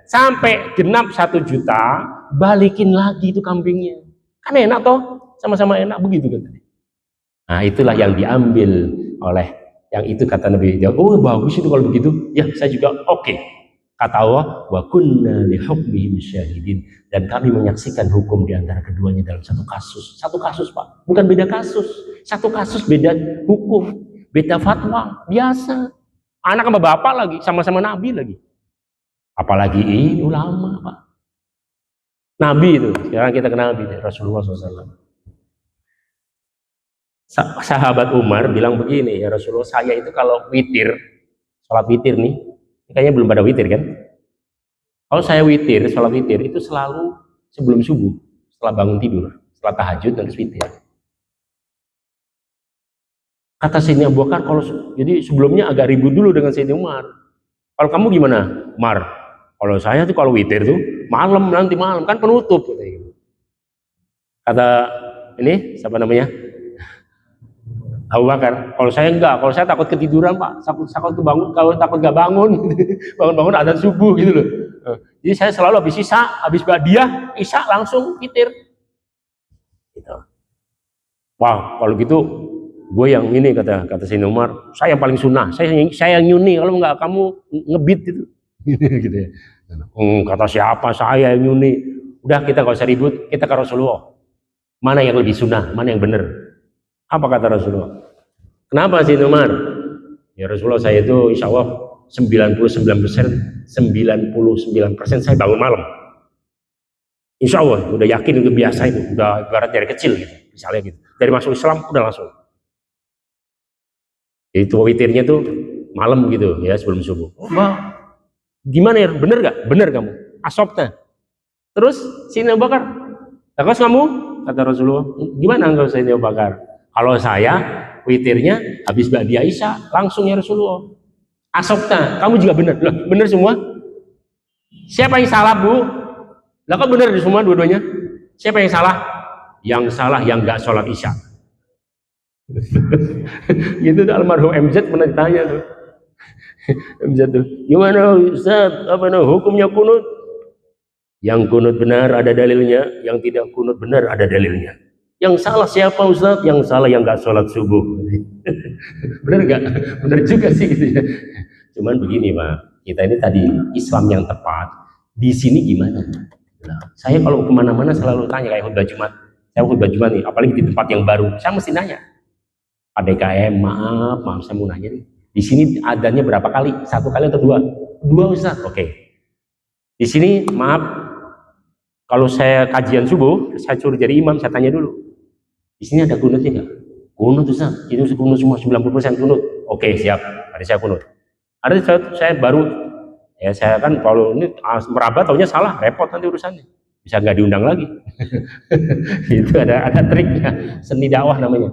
sampai genap 1 juta balikin lagi itu kambingnya, kan enak toh, sama-sama enak begitu kan. Nah itulah yang diambil oleh yang itu kata Nabi, oh bagus itu kalau begitu, ya saya juga oke. Kata Allah, wa kunna li hukmihim syahidin, dan kami menyaksikan hukum di antara keduanya dalam satu kasus Pak, bukan beda kasus, satu kasus beda hukum, beda fatwa, biasa. Anak sama bapak lagi, sama-sama nabi lagi, apalagi ini ulama Pak, nabi itu, sekarang kita kenal nabi Rasulullah SAW. Sahabat Umar bilang begini, ya Rasulullah, saya itu kalau witir, sholat witir nih, kayaknya belum pada witir kan? Kalau saya witir, sholat witir itu selalu sebelum subuh, setelah bangun tidur, setelah tahajud dan witir. Kata Sayyidina Abu Bakar, kalau jadi sebelumnya agak ribut dulu dengan Sayyidina Umar. Kalau kamu gimana, Umar? Kalau saya tuh kalau witir tuh malam, nanti malam kan penutup. Kata ini siapa namanya? Abu Bakar, kalau saya enggak, kalau saya takut ketiduran Pak, takut kebangun, kalau takut gak bangun, bangun-bangun adzan subuh gitu loh. Jadi saya selalu habis isya, habis ba'diyah, isya langsung witir. Gitu. Wah, kalau gitu gue yang ini kata Sayyidina Umar, saya yang paling sunnah, saya yang nyuni, kalau enggak kamu ngebit gitu. Gitu ya. Kata siapa saya yang nyuni? Udah kita gak usah ribut, kita ke Rasulullah. Mana yang lebih sunnah, mana yang benar? Apa kata Rasulullah? Kenapa Sayyidina Umar? Ya Rasulullah, saya itu insya Allah 99% saya bangun malam. Insya Allah, udah yakin, udah biasa itu, udah ibarat dari kecil gitu, misalnya gitu. Dari masuk Islam udah langsung. Jadi itu witirnya tuh malam gitu ya, sebelum subuh. Oh, gimana ya? Bener gak? Bener kamu. Asopnya. Terus Sayyidina Abu Bakar, terus kamu? Kata Rasulullah, gimana engkau Sayyidina Abu Bakar? Kalau saya witirnya habis ba'diyah isya langsung ya Rasulullah. Asopta, kamu juga benar. Loh, benar semua? Siapa yang salah Bu? Lah kok benar semua dua-duanya? Siapa yang salah? Yang salah yang nggak sholat isya. Gitu tuh almarhum MZ pernah ditanya tuh. MZ tuh, gimana Ustaz? Apa hukumnya kunut? Yang kunut benar ada dalilnya, yang tidak kunut benar ada dalilnya. Yang salah siapa Ustaz? Yang salah yang nggak sholat subuh. Bener nggak? Bener juga sih gitu ya. Cuman begini Pak, kita ini tadi Islam yang tepat di sini gimana? Nah, saya kalau kemana-mana selalu tanya kayak khutbah Jumat. Saya khutbah Jumat nih, apalagi di tempat yang baru, saya mesti nanya. Pak DKM, maaf, saya mau nanya nih. Di sini adanya berapa kali? 1 kali atau 2? 2 Ustaz. Oke. Di sini maaf, kalau saya kajian subuh, saya suruh jadi imam, saya tanya dulu. Di sini ada kunutnya nggak? Kunut Ustaz, ini kunut semua 90% kunut. Oke, siap. Hari saya kunut. Ada saya baru, ya saya kan kalau ini meraba taunya salah, repot nanti urusannya. Bisa nggak diundang lagi. Itu ada triknya, seni dakwah namanya.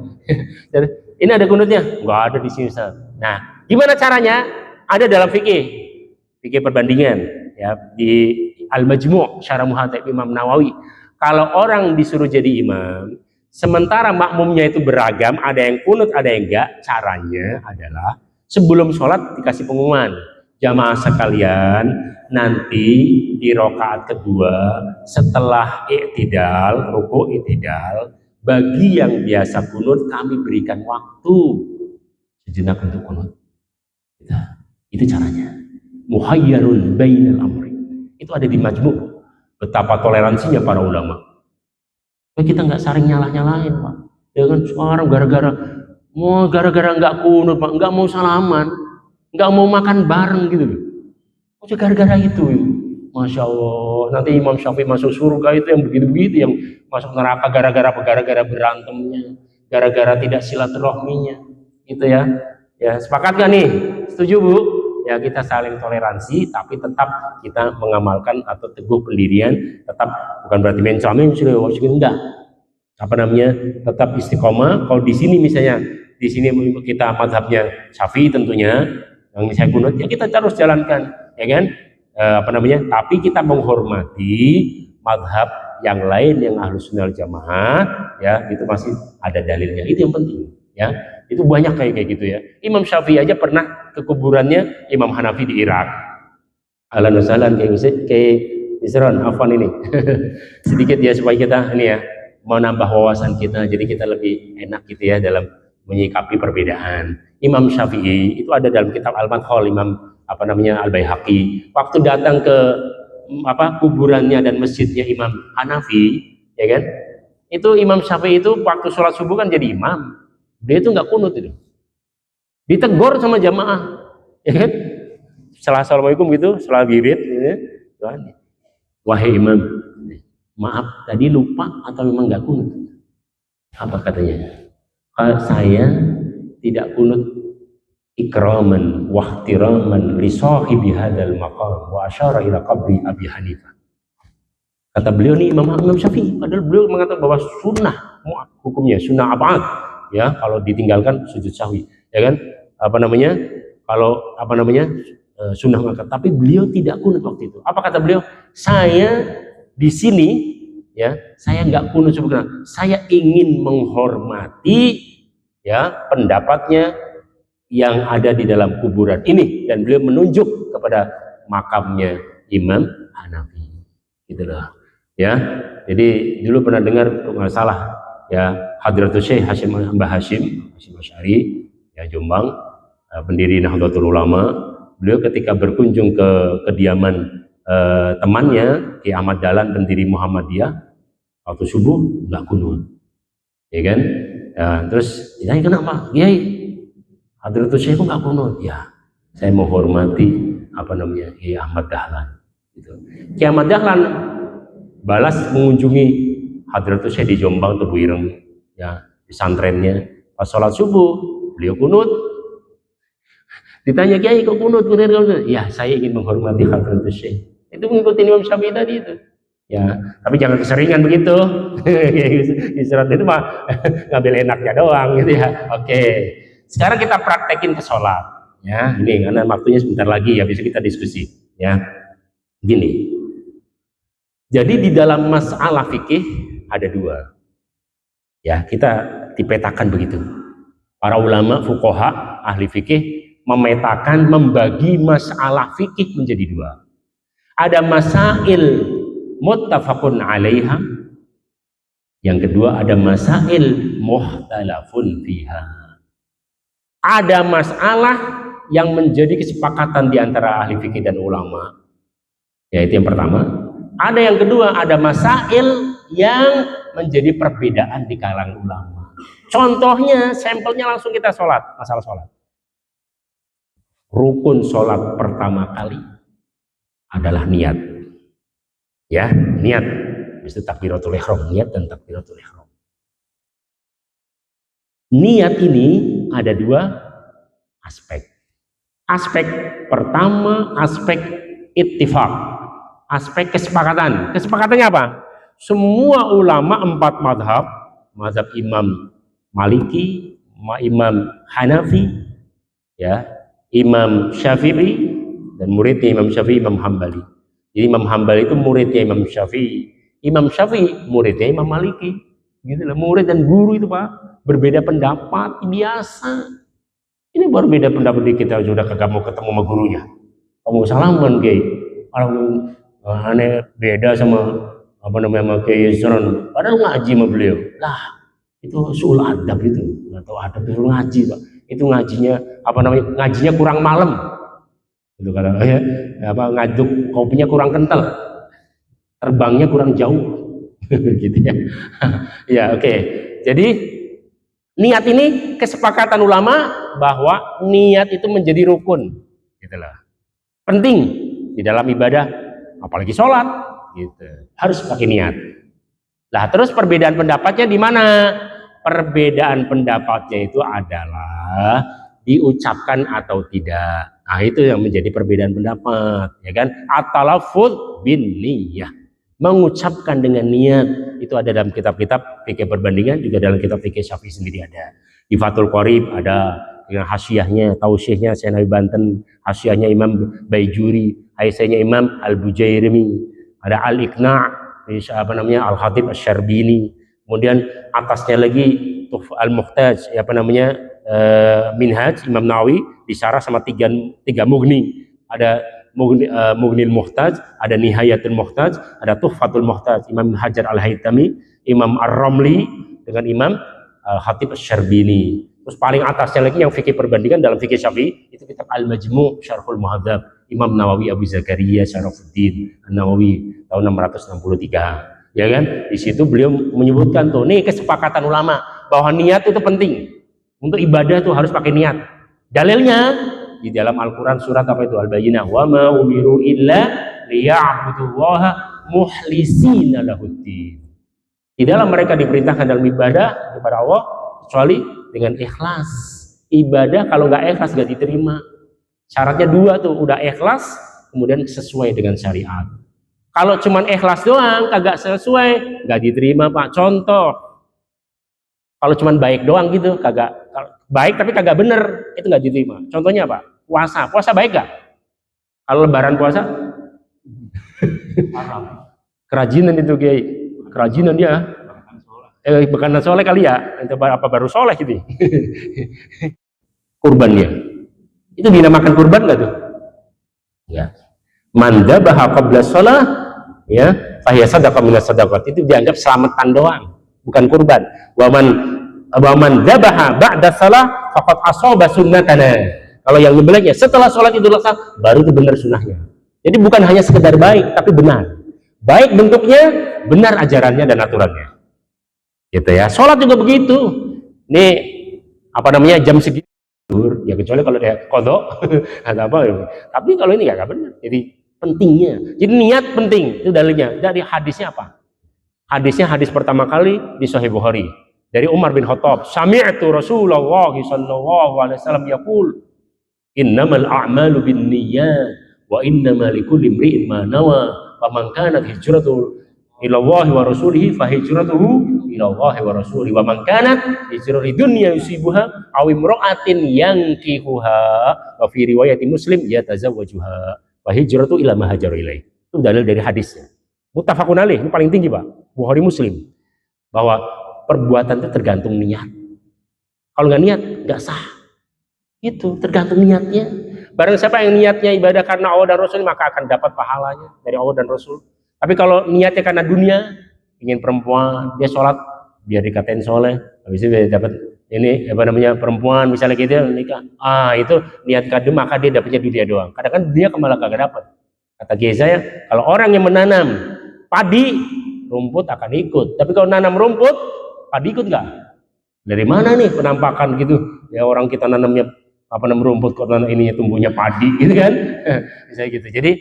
Ini ada kunutnya? Nggak ada di sini Ustaz. Nah, gimana caranya? Ada dalam fikih perbandingan, ya di Al-Majmu' Syarah Muhadzab Imam Nawawi. Kalau orang disuruh jadi imam, sementara makmumnya itu beragam, ada yang kunut, ada yang enggak, caranya adalah sebelum sholat dikasih pengumuman, jamaah sekalian, nanti di rakaat kedua setelah i'tidal, ruku' i'tidal, bagi yang biasa kunut kami berikan waktu sejenak untuk kunut. Itu caranya. Muhayyarun bainal amri. Itu ada di Majmu'. Betapa toleransinya para ulama. Kita nggak saling nyalah-nyalahin Pak. Ya kan sekarang gara-gara nggak kunut Pak, nggak mau salaman, nggak mau makan bareng gitu loh. Gara-gara itu. Masya Allah, nanti Imam Syafi'i masuk surga itu yang begitu-begitu, yang masuk neraka gara-gara berantemnya, gara-gara tidak silaturahminya, gitu ya. Ya, sepakat gak nih? Setuju Bu? Ya, kita saling toleransi, tapi tetap kita mengamalkan atau teguh pendirian, tetap bukan berarti mencamin sudah enggak. Apa namanya? Tetap istiqomah. Kalau di sini misalnya, di sini kita mazhabnya Syafi'i tentunya, yang misalnya kunut, ya kita terus jalankan, ya kan? Apa namanya? Tapi kita menghormati mazhab yang lain yang Ahlus Sunnah wal Jamaah, ya itu masih ada dalilnya. Itu yang penting, ya. Itu banyak kayak gitu ya. Imam Syafi'i aja pernah ke kuburannya Imam Hanafi di Irak. Ahlan wa sahlan kayak Isron, afwan ini. Sedikit ya supaya kita ini ya menambah wawasan kita, jadi kita lebih enak gitu ya dalam menyikapi perbedaan. Imam Syafi'i itu ada dalam kitab Al-Madkhal, Imam apa namanya Al-Baihaqi. Waktu datang ke kuburannya dan masjidnya Imam Hanafi, ya kan? Itu Imam Syafi'i itu waktu sholat subuh kan jadi imam. Dia itu nggak kunut itu. Ditegur sama jamaah, ya kan? Setelah assalamualaikum gitu, setelah wirid, ya, wahai imam, maaf tadi lupa atau memang nggak kunut? Apa katanya? Saya tidak kunut ikraman wa ihtiraman li sahibi hadzal maqam wa asyara ila qabri Abi Hanifah. Kata beliau nih Imam Syafi'i, padahal beliau mengatakan bahwa sunnah hukumnya sunnah abad, ya kalau ditinggalkan sujud sahwi, ya kan? Apa namanya? Kalau apa namanya? Sunnah maka, tapi beliau tidak kunut waktu itu. Apa kata beliau? Saya di sini, ya, saya nggak kunut sebenarnya. Saya ingin menghormati, ya, pendapatnya yang ada di dalam kuburan ini, dan beliau menunjuk kepada makamnya Imam Hanafi, gitu loh, ya. Jadi dulu pernah dengar nggak salah, ya, Hadratus Syekh Mbah Hashim Asy'ari, ya, Jombang, pendiri Nahdlatul Ulama. Beliau ketika berkunjung ke kediaman temannya Ki Ahmad Dahlan, pendiri Muhammadiyah, waktu subuh nggak kunut, ya kan? Ya, terus ditanya kenapa, Kiai? Hadratus Syekh nggak kunut? Ya, saya menghormati apa namanya Ki Ahmad Dahlan. Gitu. Ki Ahmad Dahlan balas mengunjungi Hadratus Syekh di Jombang, Tebu Ireng, ya, di santrennya. Pas sholat subuh beliau kunut. Ditanya, Kiai kok kunut? Ya, saya ingin menghormati Hadratus Syekh. Itu mengikuti Imam Syafi'i tadi itu. Ya, tapi jangan keseringan begitu. Istirahat itu mah ngambil enaknya doang gitu ya. Oke. Sekarang kita praktekin ke sholat. Ya, ini karena waktunya sebentar lagi ya, bisa kita diskusi. Ya, gini. Jadi di dalam masalah fikih ada dua. Ya, kita dipetakan begitu. Para ulama, fuqaha, ahli fikih memetakan, membagi masalah fikih menjadi dua. Ada masail muttafaqun 'alaiha. Yang kedua ada masail mukhtalafun fiha. Ada masalah yang menjadi kesepakatan di antara ahli fikih dan ulama. Yaitu yang pertama. Ada yang kedua, ada masail yang menjadi perbedaan di kalangan ulama. Contohnya, sampelnya langsung kita sholat, masalah sholat. Rukun sholat pertama kali adalah niat, ya, niat. Itu takbiratul ihram, niat dan takbiratul ihram. Niat ini ada dua aspek. Aspek pertama, aspek ittifaq, aspek kesepakatan. Kesepakatannya apa? Semua ulama 4 mazhab, mazhab Imam Maliki, Imam Hanafi, ya, Imam Syafi'i, dan muridnya Imam Syafi'i Imam Hambali. Jadi Imam Hambali itu muridnya Imam Syafi'i, Imam Syafi'i muridnya Imam Maliki. Gitu lah, murid dan guru itu Pak berbeda pendapat biasa. Ini baru beda pendapat di kita sudah kagak mau ketemu sama gurunya. Kamu salaman Kiai. Kalau aneh beda sama apa namanya sama Kiai Yusron. Padahal ngaji sama beliau. Lah, itu sul adab itu. Atau adab itu ngaji Pak. Itu ngajinya apa namanya, ngajinya kurang malam itu kalau ya, apa, ngaduk kopinya kurang kental, terbangnya kurang jauh gitu ya. Ya, oke. Jadi niat ini kesepakatan ulama bahwa niat itu menjadi rukun, gitulah, penting di dalam ibadah apalagi sholat gitu, harus pakai niat. Nah terus perbedaan pendapatnya di mana? Perbedaan pendapatnya itu adalah diucapkan atau tidak. Nah itu yang menjadi perbedaan pendapat, ya kan? At-talaffuz bin niyah, mengucapkan dengan niat. Itu ada dalam kitab-kitab fikih perbandingan, juga dalam kitab fikih Syafi'i sendiri ada. Di Fathul Qorib ada dengan hasyiahnya, tausiahnya Syekh Nawawi Banten, hasyiahnya Imam Baijuri, hasyiahnya Imam Al-Bujairimi, ada Al-Iqna', apa namanya, Al-Khatib Asy-Syarbini. Kemudian atasnya lagi Al-Muhtaj, apa namanya, Minhaj Imam Nawawi disyarah sama tiga Mughni. Ada Mughnil Muhtaj, ada Nihayatul Muhtaj, ada Tuhfatul Muhtaj Imam Hajar Al-Haytami, Imam Ar-Ramli dengan Imam Al-Khatib Asy-Syarbini. Terus paling atasnya lagi yang fikih perbandingan dalam fikih Syafi'i itu kitab Al-Majmu' Syarhul Muhadzab Imam Nawawi Abu Zakaria Syarafuddin An-Nawawi tahun 663. Ya kan? Di situ beliau menyebutkan tuh, nih kesepakatan ulama bahwa niat itu penting. Untuk ibadah tuh harus pakai niat. Dalilnya di dalam Al-Qur'an surat apa itu? Al-Bayyinah, wa ma umiru illa liya'budullaha mukhlisina lahuddin. Tidaklah mereka diperintahkan dalam ibadah kepada Allah kecuali dengan ikhlas. Ibadah kalau nggak ikhlas nggak diterima. Syaratnya dua tuh, udah ikhlas kemudian sesuai dengan syariat. Kalau cuman ikhlas doang kagak sesuai nggak diterima Pak. Contoh, kalau cuman baik doang gitu kagak baik tapi kagak bener, itu nggak diterima. Contohnya apa? Puasa baik gak? Kalau lebaran puasa kerajinan itu Kiai, kerajinan dia. Bukan soleh kali ya, apa baru soleh gitu. Kurban dia, itu dinamakan kurban nggak tuh? Ya, man dzabaha qabla shalah, ya, fahiya sadaqah minas sadaqat, itu dianggap selamatan doang, bukan kurban. Wa man dzabaha ba'da shalah faqad asaba sunnatana. Kalau yang nyembelihnya setelah sholat Idul Adha baru itu benar sunnahnya. Jadi bukan hanya sekedar baik, tapi benar. Baik bentuknya, benar ajarannya dan aturannya. Gitu ya. Sholat juga begitu. Nih apa namanya, jam segini ya, kecuali kalau dia kodok atau apa. Tapi kalau ini nggak benar. Jadi pentingnya. Jadi niat penting, itu dalilnya. Dari hadisnya apa? Hadisnya hadis pertama kali di Sahih Bukhari dari Umar bin Khattab. Sami'tu Rasulullah sallallahu alaihi wasallam yaqul, innamal a'malu binniyat wa innamal likulli imri'in ma nawa. Faman kanat hijratuhu ila Allah wa rasulihi fa hijratuhu ila Allah wa rasulihi wa man kanat hijratuhu lidunya yusibuha aw imra'atin yankihuha wa fi riwayati Muslim yatazawwajuha fa hijratuhu ila ma hajara ilaih. Itu dalil dari hadisnya. Muttafaqun alaih, ini paling tinggi Pak, Bukhari Muslim, bahwa perbuatan itu tergantung niat. Kalau nggak niat nggak sah. Itu tergantung niatnya. Barang siapa yang niatnya ibadah karena Allah dan Rasul, maka akan dapat pahalanya dari Allah dan Rasul. Tapi kalau niatnya karena dunia, ingin perempuan, dia sholat biar dikatain soleh, habis itu dia dapat ini apa namanya, perempuan misalnya gitu nikah, itu niat kadem, maka dia dapatnya dunia doang. Kadang-kadang dia malah kagak dapat. Kata Kiai saya, kalau orang yang menanam padi, rumput akan ikut. Tapi kalau nanam rumput, padi ikut nggak? Dari mana nih penampakan gitu? Ya orang kita nanamnya apa namanya rumput, kok nanam ininya tumbuhnya padi gitu kan? Bisa gitu. Jadi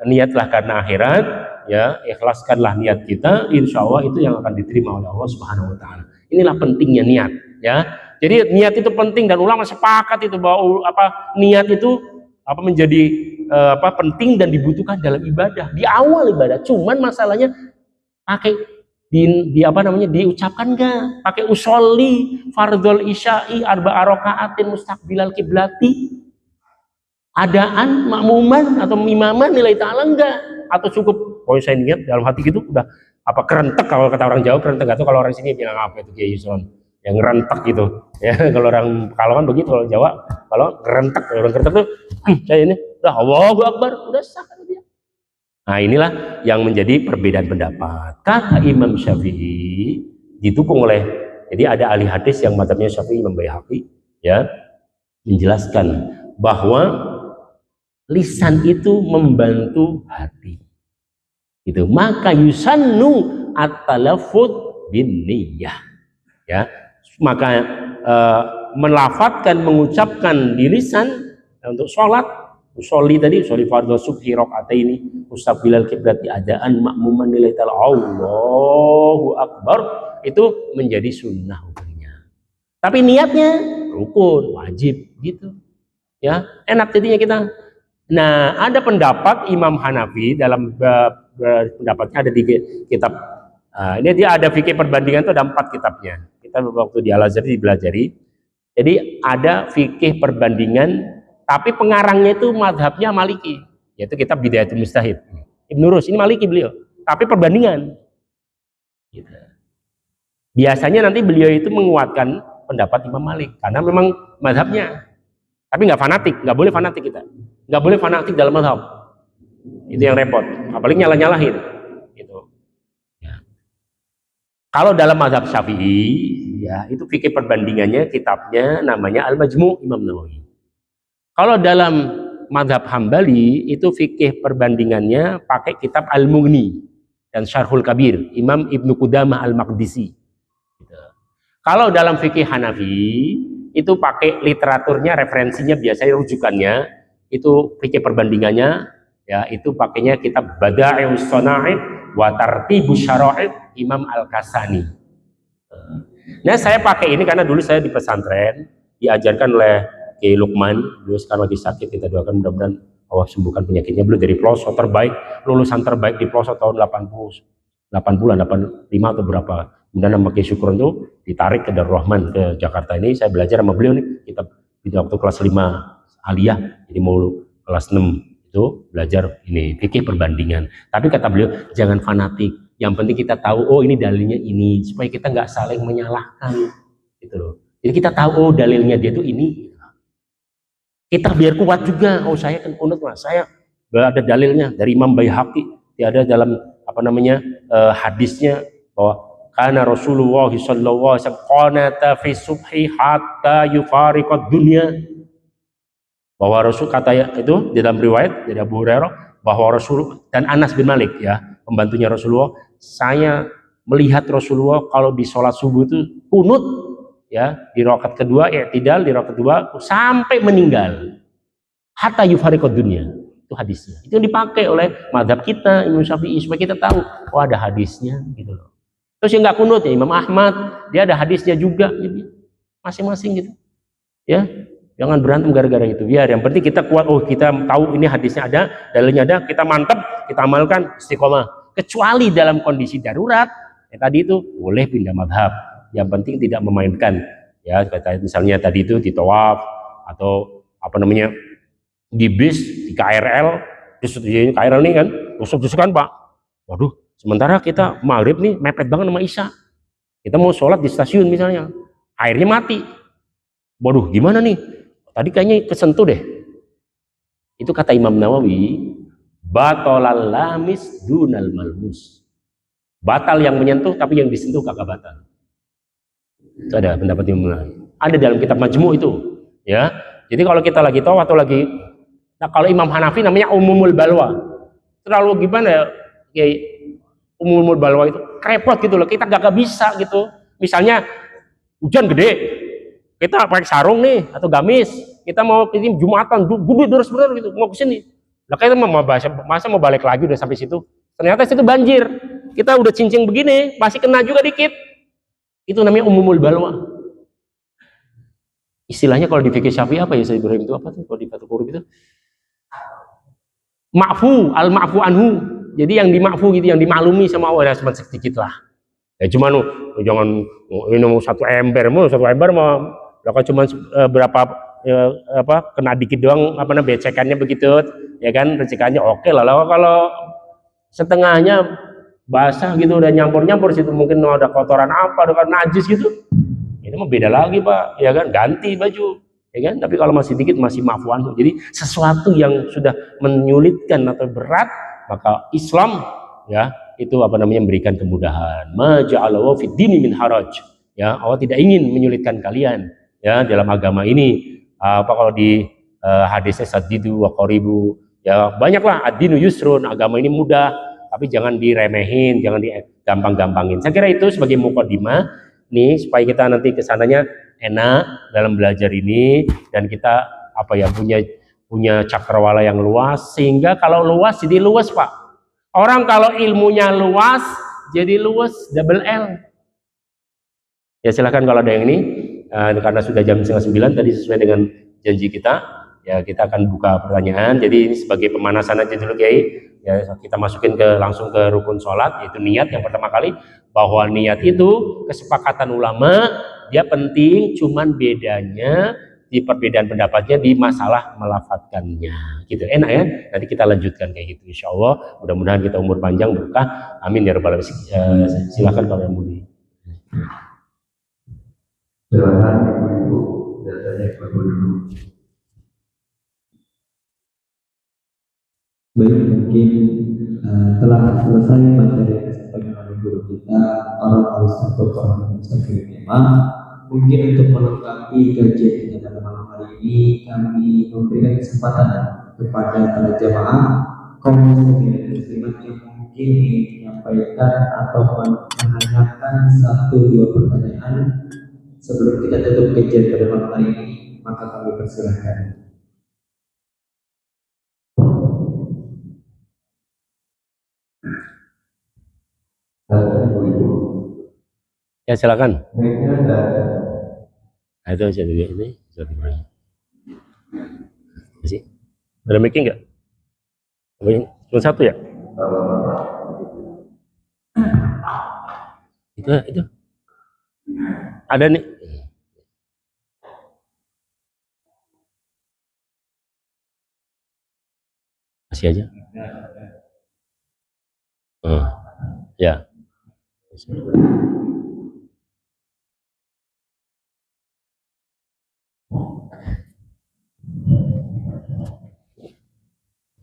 niatlah karena akhirat, ya, ikhlaskanlah niat kita, insya Allah itu yang akan diterima oleh Allah Subhanahu Wa Taala. Inilah pentingnya niat, ya. Jadi niat itu penting dan ulama sepakat itu bahwa niat itu menjadi penting dan dibutuhkan dalam ibadah, di awal ibadah. Cuman masalahnya pakai diucapkan nggak? Pakai usolli fardhul isya'i arba'a raka'atin mustaqbilal kiblati, adaan makmuman atau imaman nilai ta'ala enggak? Atau cukup saya niat dalam hati gitu udah kerentek, kalau kata orang Jawa kerentek, atau kalau orang sini bilang apa itu Kiai Yusron yang ngerentek gitu ya. Kalau orang Pekalongan begitu, kalau Jawa kalau ngerentek, orang kerentek tuh saya ini udah Allahu Akbar, udah sah kan dia. Nah inilah yang menjadi perbedaan pendapat. Kata Imam Syafi'i didukung oleh, jadi ada ahli hadis yang mazhabnya Syafi'i, Imam Baihaqi, ya, menjelaskan bahwa lisan itu membantu hati. Itu maka yusannu at-talaffuz bin niyyah. Ya, maka melafadzkan, mengucapkan di lisan untuk sholat Usolli tadi, usolli fardhu subhi rakaataini mustaqbilal qiblati adaan makmuman nilai ta'ala Allahu akbar, itu menjadi sunnah hukumnya. Tapi niatnya rukun, wajib gitu. Ya, enak jadinya kita. Nah, ada pendapat Imam Hanafi dalam pendapatnya ada di kitab. Ini dia ada fikih perbandingan itu ada 4 kitabnya. Kita waktu di Al-Azhar dipelajari. Jadi ada fikih perbandingan, tapi pengarangnya itu madhabnya Maliki, yaitu kitab Bidayatul Mujtahid. Ibnu Rus ini Maliki beliau, tapi perbandingan. Gitu. Biasanya nanti beliau itu menguatkan pendapat Imam Malik karena memang madhabnya. Tapi nggak fanatik, nggak boleh fanatik kita, nggak boleh fanatik dalam madhab. Itu yang repot, apalagi nyalah-nyalahin. Gitu. Ya. Kalau dalam madhab Syafi'i, ya itu fikih perbandingannya kitabnya namanya Al-Majmu' Imam Nawawi. Kalau dalam madhab Hambali itu fikih perbandingannya pakai kitab Al-Mughni dan Syarhul Kabir Imam Ibnu Qudamah Al-Maqdisi. Gitu. Kalau dalam fikih Hanafi itu pakai literaturnya, referensinya biasanya rujukannya itu fikih perbandingannya, ya itu pakainya kitab Bada'i'us Shana'i' wa Tartibus Syara'id Imam Al-Kasani. Nah, saya pakai ini karena dulu saya di pesantren diajarkan oleh Kiai Lukman, beliau sekarang lagi sakit, kita doakan mudah-mudahan Allah sembuhkan penyakitnya. Beliau dari pelosok terbaik, lulusan terbaik di pelosok tahun 85 atau berapa. Kemudian nama Kiai Syukron itu ditarik ke Darul Rahman ke Jakarta ini, saya belajar sama beliau nih, kita waktu kelas 5 aliyah, jadi mau kelas 6 itu belajar ini fikih perbandingan. Tapi kata beliau jangan fanatik, yang penting kita tahu oh ini dalilnya ini, supaya kita nggak saling menyalahkan gitu loh. Jadi kita tahu oh dalilnya dia tuh ini, kita biar kuat juga. Oh saya kan kunut mas, saya ada dalilnya dari Imam Baihaqi, ada dalam apa namanya hadisnya bahwa karena Rasulullah sallallahu alaihi wasallam qanata fi subhi hatta yufariqad dunya, bahwa Rasul kata itu di dalam riwayat dari Abu Hurairah bahwa Rasul dan Anas bin Malik ya pembantunya Rasulullah, saya melihat Rasulullah kalau di sholat subuh itu kunut ya di rakaat kedua, i'tidal di rakaat kedua sampai meninggal hatta yufariqad dunya. Itu hadisnya, itu yang dipakai oleh mazhab kita Imam Syafi'i supaya kita tahu oh ada hadisnya gitu loh. Terus yang nggak kunut ya Imam Ahmad, dia ada hadisnya juga, jadi masing-masing gitu ya, jangan berantem gara-gara itu. Biar yang penting kita kuat, oh kita tahu ini hadisnya ada, dalilnya ada, kita mantap, kita amalkan, istiqomah. Kecuali dalam kondisi darurat ya tadi itu boleh pindah madhab, yang penting tidak memainkan ya, kata misalnya tadi itu di tawaf atau apa namanya di bis, di KRL, di KRL nih kan tusuk-tusukan pak, waduh sementara kita maghrib nih mepet banget sama Isya, kita mau sholat di stasiun misalnya, airnya mati, waduh gimana nih, tadi kayaknya kesentuh deh. Itu kata Imam Nawawi, batolal lamis dunal malmus, batal yang menyentuh tapi yang disentuh kagak batal. Itu ada pendapat Imam Nawawi, ada dalam kitab Majmu' itu ya. Jadi kalau kita lagi tahu atau lagi, nah kalau Imam Hanafi namanya umumul balwa, terlalu gimana ya, umumul balwa itu repot gitu loh, kita gak bisa gitu. Misalnya hujan gede, kita pakai sarung nih atau gamis, kita mau ini Jumatan gede terus bener gitu mau kesini, lah kita masa mau balik lagi udah sampai situ, ternyata situ banjir, kita udah cincin begini masih kena juga dikit, itu namanya umumul balwa. Istilahnya kalau di fikih Syafi'i apa ya saya Ibrahim itu apa tuh kalau di Fathul Qorib itu ma'fu, al-ma'fu anhu. Jadi yang dimakfu gitu, yang dimaklumi sama Allah, cuma sedikit lah. Ya cuma jangan ini satu ember mah, kalau cuma berapa apa kena dikit doang apa namanya becekannya begitu, ya kan becekannya oke lah. Kalau setengahnya basah gitu udah nyampur situ mungkin ada kotoran apa, ada najis gitu, ini mah beda lagi pak, ya kan ganti baju, ya kan. Tapi kalau masih dikit masih maafuan. Jadi sesuatu yang sudah menyulitkan atau berat, maka Islam ya itu apa namanya memberikan kemudahan. Ma ja'alallahu fid dini min haraj. Ya, Allah tidak ingin menyulitkan kalian ya dalam agama ini. Apa kalau di hadisnya sadidu wa qaribu, ya banyaklah ad-dinu yusrun, agama ini mudah, tapi jangan diremehin, jangan digampang-gampangin. Saya kira itu sebagai mukadimah nih supaya kita nanti kesananya enak dalam belajar ini dan kita apa ya punya punya cakrawala yang luas, sehingga kalau luas jadi luas Pak. Orang kalau ilmunya luas jadi luas, double L. Ya silahkan kalau ada yang ini, karena sudah jam 8:30 tadi sesuai dengan janji kita, ya kita akan buka pertanyaan. Jadi ini sebagai pemanasan aja dulu Kiai, ya kita masukin langsung ke rukun sholat, yaitu niat yang pertama kali, bahwa niat itu kesepakatan ulama, dia penting, cuman bedanya di perbedaan pendapatnya di masalah melafadzkannya, gitu. Enak ya, nanti kita lanjutkan kayak gitu insya Allah. Mudah-mudahan kita umur panjang berkah, amin ya rabbal alamin. Silakan kalau yang mulia. Silakan Ibu, datanya dulu. Baik, mungkin telah selesai materi yang disampaikan oleh guru kita, para ustaz Dr. Mustaqim Imam. Mungkin untuk melengkapi kajian kita pada malam hari ini, kami memberikan kesempatan kepada para jamaah kaum muslimin dan muslimat yang mungkin ingin menyampaikan atau menanyakan 1-2 pertanyaan sebelum kita tutup kajian pada malam hari ini, maka kami persilahkan. Ya silakan. Nah, itu saya juga ini masih ada making nggak? Cuma satu ya? Itu ada nih. Masih aja. Ya.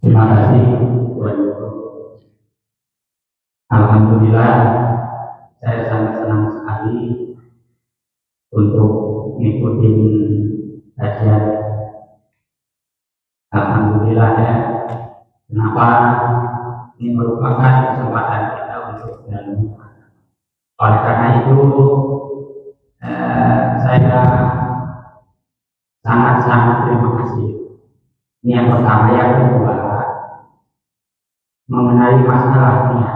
Terima kasih Tuhan Guru. Alhamdulillah, saya sangat senang sekali untuk mengikuti kajian. Alhamdulillah ya. Kenapa? Ini merupakan kesempatan kita untuk belajar. Oleh karena itu, saya sangat-sangat terima kasih. Ini yang pertama. Yang kedua, mengenai masalahnya,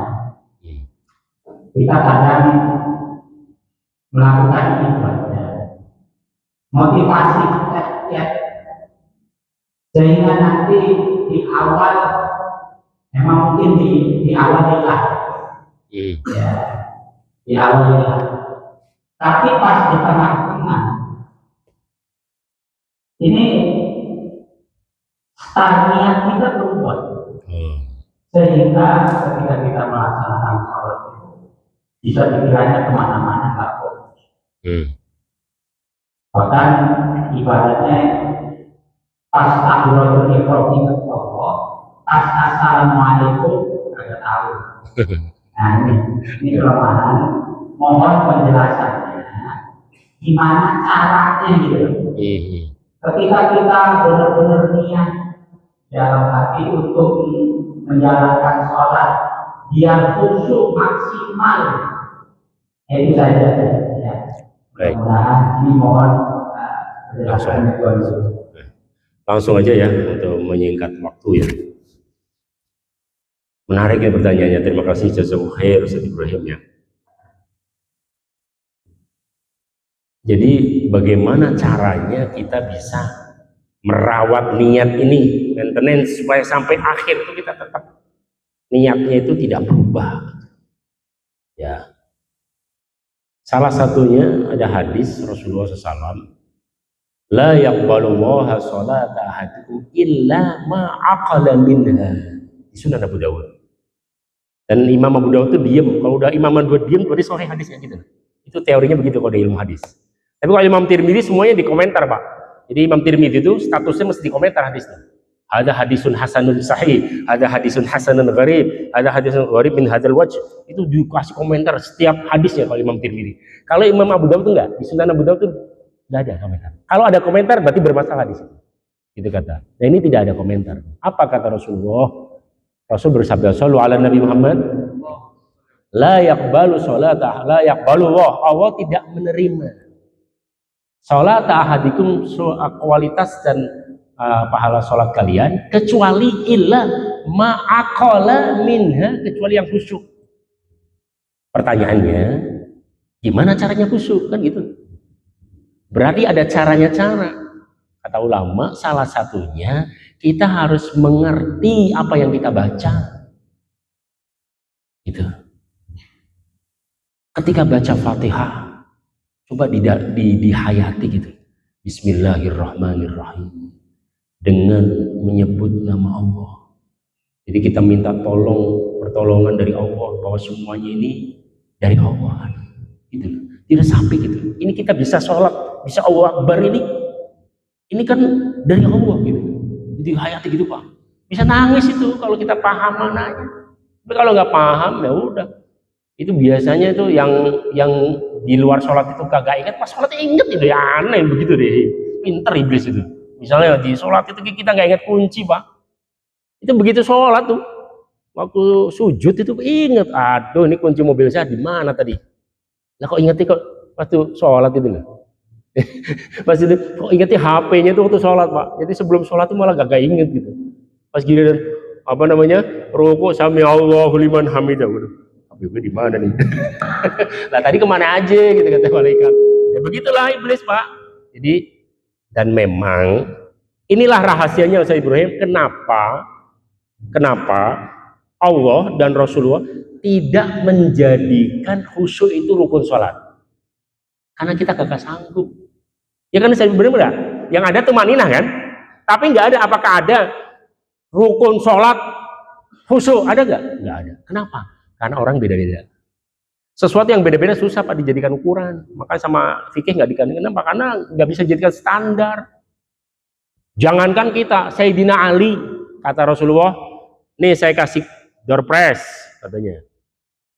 kita kadang melakukan ibadah, motivasi kita ya, sehingga nanti di awal memang mungkin di awal ya, di awal tapi pas di tengah-tengah ini niat kita berubah, sehingga ketika kita melaksanakan sholat itu bisa pikirannya kemana-mana, nggak fokus. Bahkan ibadahnya pas takbiratul ihram ingat Allah, pas assalamualaikum nggak tahu. Nah ini kelemahan. Mohon penjelasannya, gimana caranya gitu. Ketika kita benar-benar niat dalam hati untuk menjalankan sholat biar khusyuk maksimal, itu saja ya. Mudah-mudahan ini mohon langsung aja ya untuk menyingkat waktu ya. Menarik ya pertanyaannya, terima kasih jazakallahu khair Ustaz Ibrahim ya. Jadi bagaimana caranya kita bisa merawat niat ini, maintenance supaya sampai akhir itu kita tetap niatnya itu tidak berubah. Ya, salah satunya ada hadis Rasulullah SAW, la yaqbalullahu sholata ahadikum illa ma aqala minha, di Sunan Abu Dawud. Dan Imam Abu Dawud itu diem, kalau udah Imam Abu Dawud diem berarti sahih hadisnya gitu. Itu teorinya begitu kalau ada ilmu hadis. Tapi kalau Imam Tirmidzi semuanya dikomentar Pak. Jadi Imam Tirmidzi itu statusnya mesti dikomentar hadisnya. Ada hadisun hasanun sahih, ada hadisun hasanun gharib, ada hadisun gharib min hadzal wajh. Itu dikasih komentar setiap hadisnya kalau Imam Tirmidzi. Kalau Imam Abu Dawud itu enggak, di Sunan Abu Dawud itu enggak ada komentar. Kalau ada komentar berarti bermasalah di situ. Gitu kata. Nah ini tidak ada komentar. Apa kata Rasulullah? Rasul bersabda, "Shallu ala Nabi Muhammad." La yaqbalu sholata, la yaqbalu Allah tidak menerima salat ahadikum, kualitas dan pahala sholat kalian kecuali illa ma'aqala minha, kecuali yang khusyuk. Pertanyaannya, gimana caranya khusyuk? Kan gitu. Berarti ada caranya. Kata ulama, salah satunya kita harus mengerti apa yang kita baca. Gitu. Ketika baca Fatihah, coba dihayati gitu. Bismillahirrahmanirrahim. Dengan menyebut nama Allah. Jadi kita minta pertolongan dari Allah, bahwa semuanya ini dari Allah. Gitu. Tidak sampai gitu. Ini kita bisa sholat, bisa Allahu Akbar ini kan dari Allah gitu. Jadi hayati gitu Pak. Bisa nangis itu kalau kita paham mananya. Tapi kalau nggak paham ya udah. Itu biasanya itu yang di luar sholat itu kagak ingat, pas sholat inget itu ya, aneh begitu deh. Pinter iblis itu. Misalnya di sholat itu kita nggak ingat kunci Pak. Itu begitu sholat tuh. Waktu sujud itu inget, aduh ini kunci mobil saya di mana tadi? Nah kok ingetnya kok waktu sholat itu loh. Pas itu kok ingetnya HP-nya itu waktu sholat Pak. Jadi sebelum sholat itu malah gak inget gitu. Pas giliran apa namanya rukuk sami Allahu liman hamidah. HP gue di mana nih? Nah tadi kemana aja gitu kata malaikat. Ya begitulah iblis Pak. Jadi dan memang inilah rahasianya Ustaz Ibrahim. Kenapa Allah dan Rasulullah tidak menjadikan khusyuk itu rukun sholat? Karena kita kagak sanggup. Ya kan saya benar-benar. Yang ada tumaninah kan? Tapi nggak ada. Apakah ada rukun sholat khusyuk? Ada nggak? Nggak ada. Kenapa? Karena orang beda-beda. Sesuatu yang beda-beda susah Pak dijadikan ukuran. Maka sama fikih nggak dikandung. Kenapa? Karena nggak bisa dijadikan standar. Jangankan kita, Sayyidina Ali kata Rasulullah, nih saya kasih door prize katanya.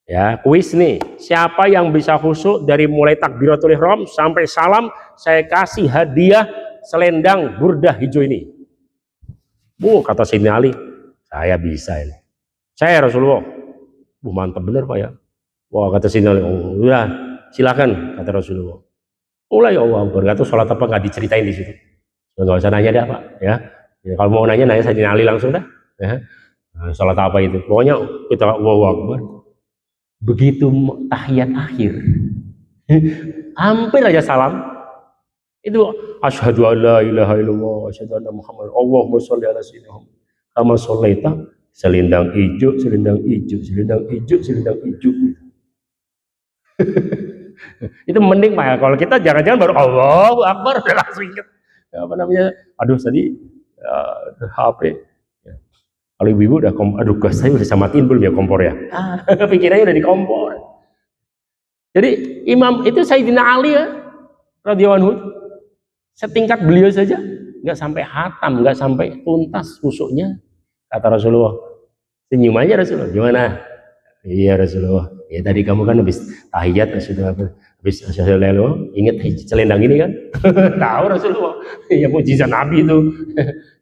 Ya, kuis nih. Siapa yang bisa khusyuk dari mulai takbiratul ihram sampai salam, saya kasih hadiah selendang burdah hijau ini. Kata Sayyidina Ali, saya bisa ini. Saya Rasulullah. Mantap bener Pak ya. Wah, kata Sayyidina Ali, oh, udah silakan kata Rasulullah. Mulai Allah Akbar. Gak tahu sholat apa nggak diceritain di situ. Nggak usah nanya dah Pak. Ya, kalau mau nanya Sayyidina Ali langsung dah. Ya. Nah, sholat apa itu? Pokoknya kita Allahu Akbar. Begitu tahiyat akhir hampir aja salam itu asyhadu alla ilaha illallah asyhadu anna muhammad Allahumma sholli ala sayyidina Muhammad kama sholaita, selendang hijau itu mending Pak ya. Kalau kita jangan-jangan baru Allahu Akbar udah langsung ingat apa namanya, aduh tadi HP. Kalau ibu-ibu udah aduh gas saya udah matiin belum ya kompor ya? Pikirannya udah di kompor. Jadi imam itu Sayyidina Ali ya, radhiyallahu anhu, setingkat beliau saja nggak sampai hatam, nggak sampai tuntas khusyuknya. Kata Rasulullah, senyum aja Rasulullah. Gimana? Iya Rasulullah. Ya tadi kamu kan habis tahiyat sudah habis ingat selendang ini kan? Tahu Rasulullah. Ya mujizat Nabi itu.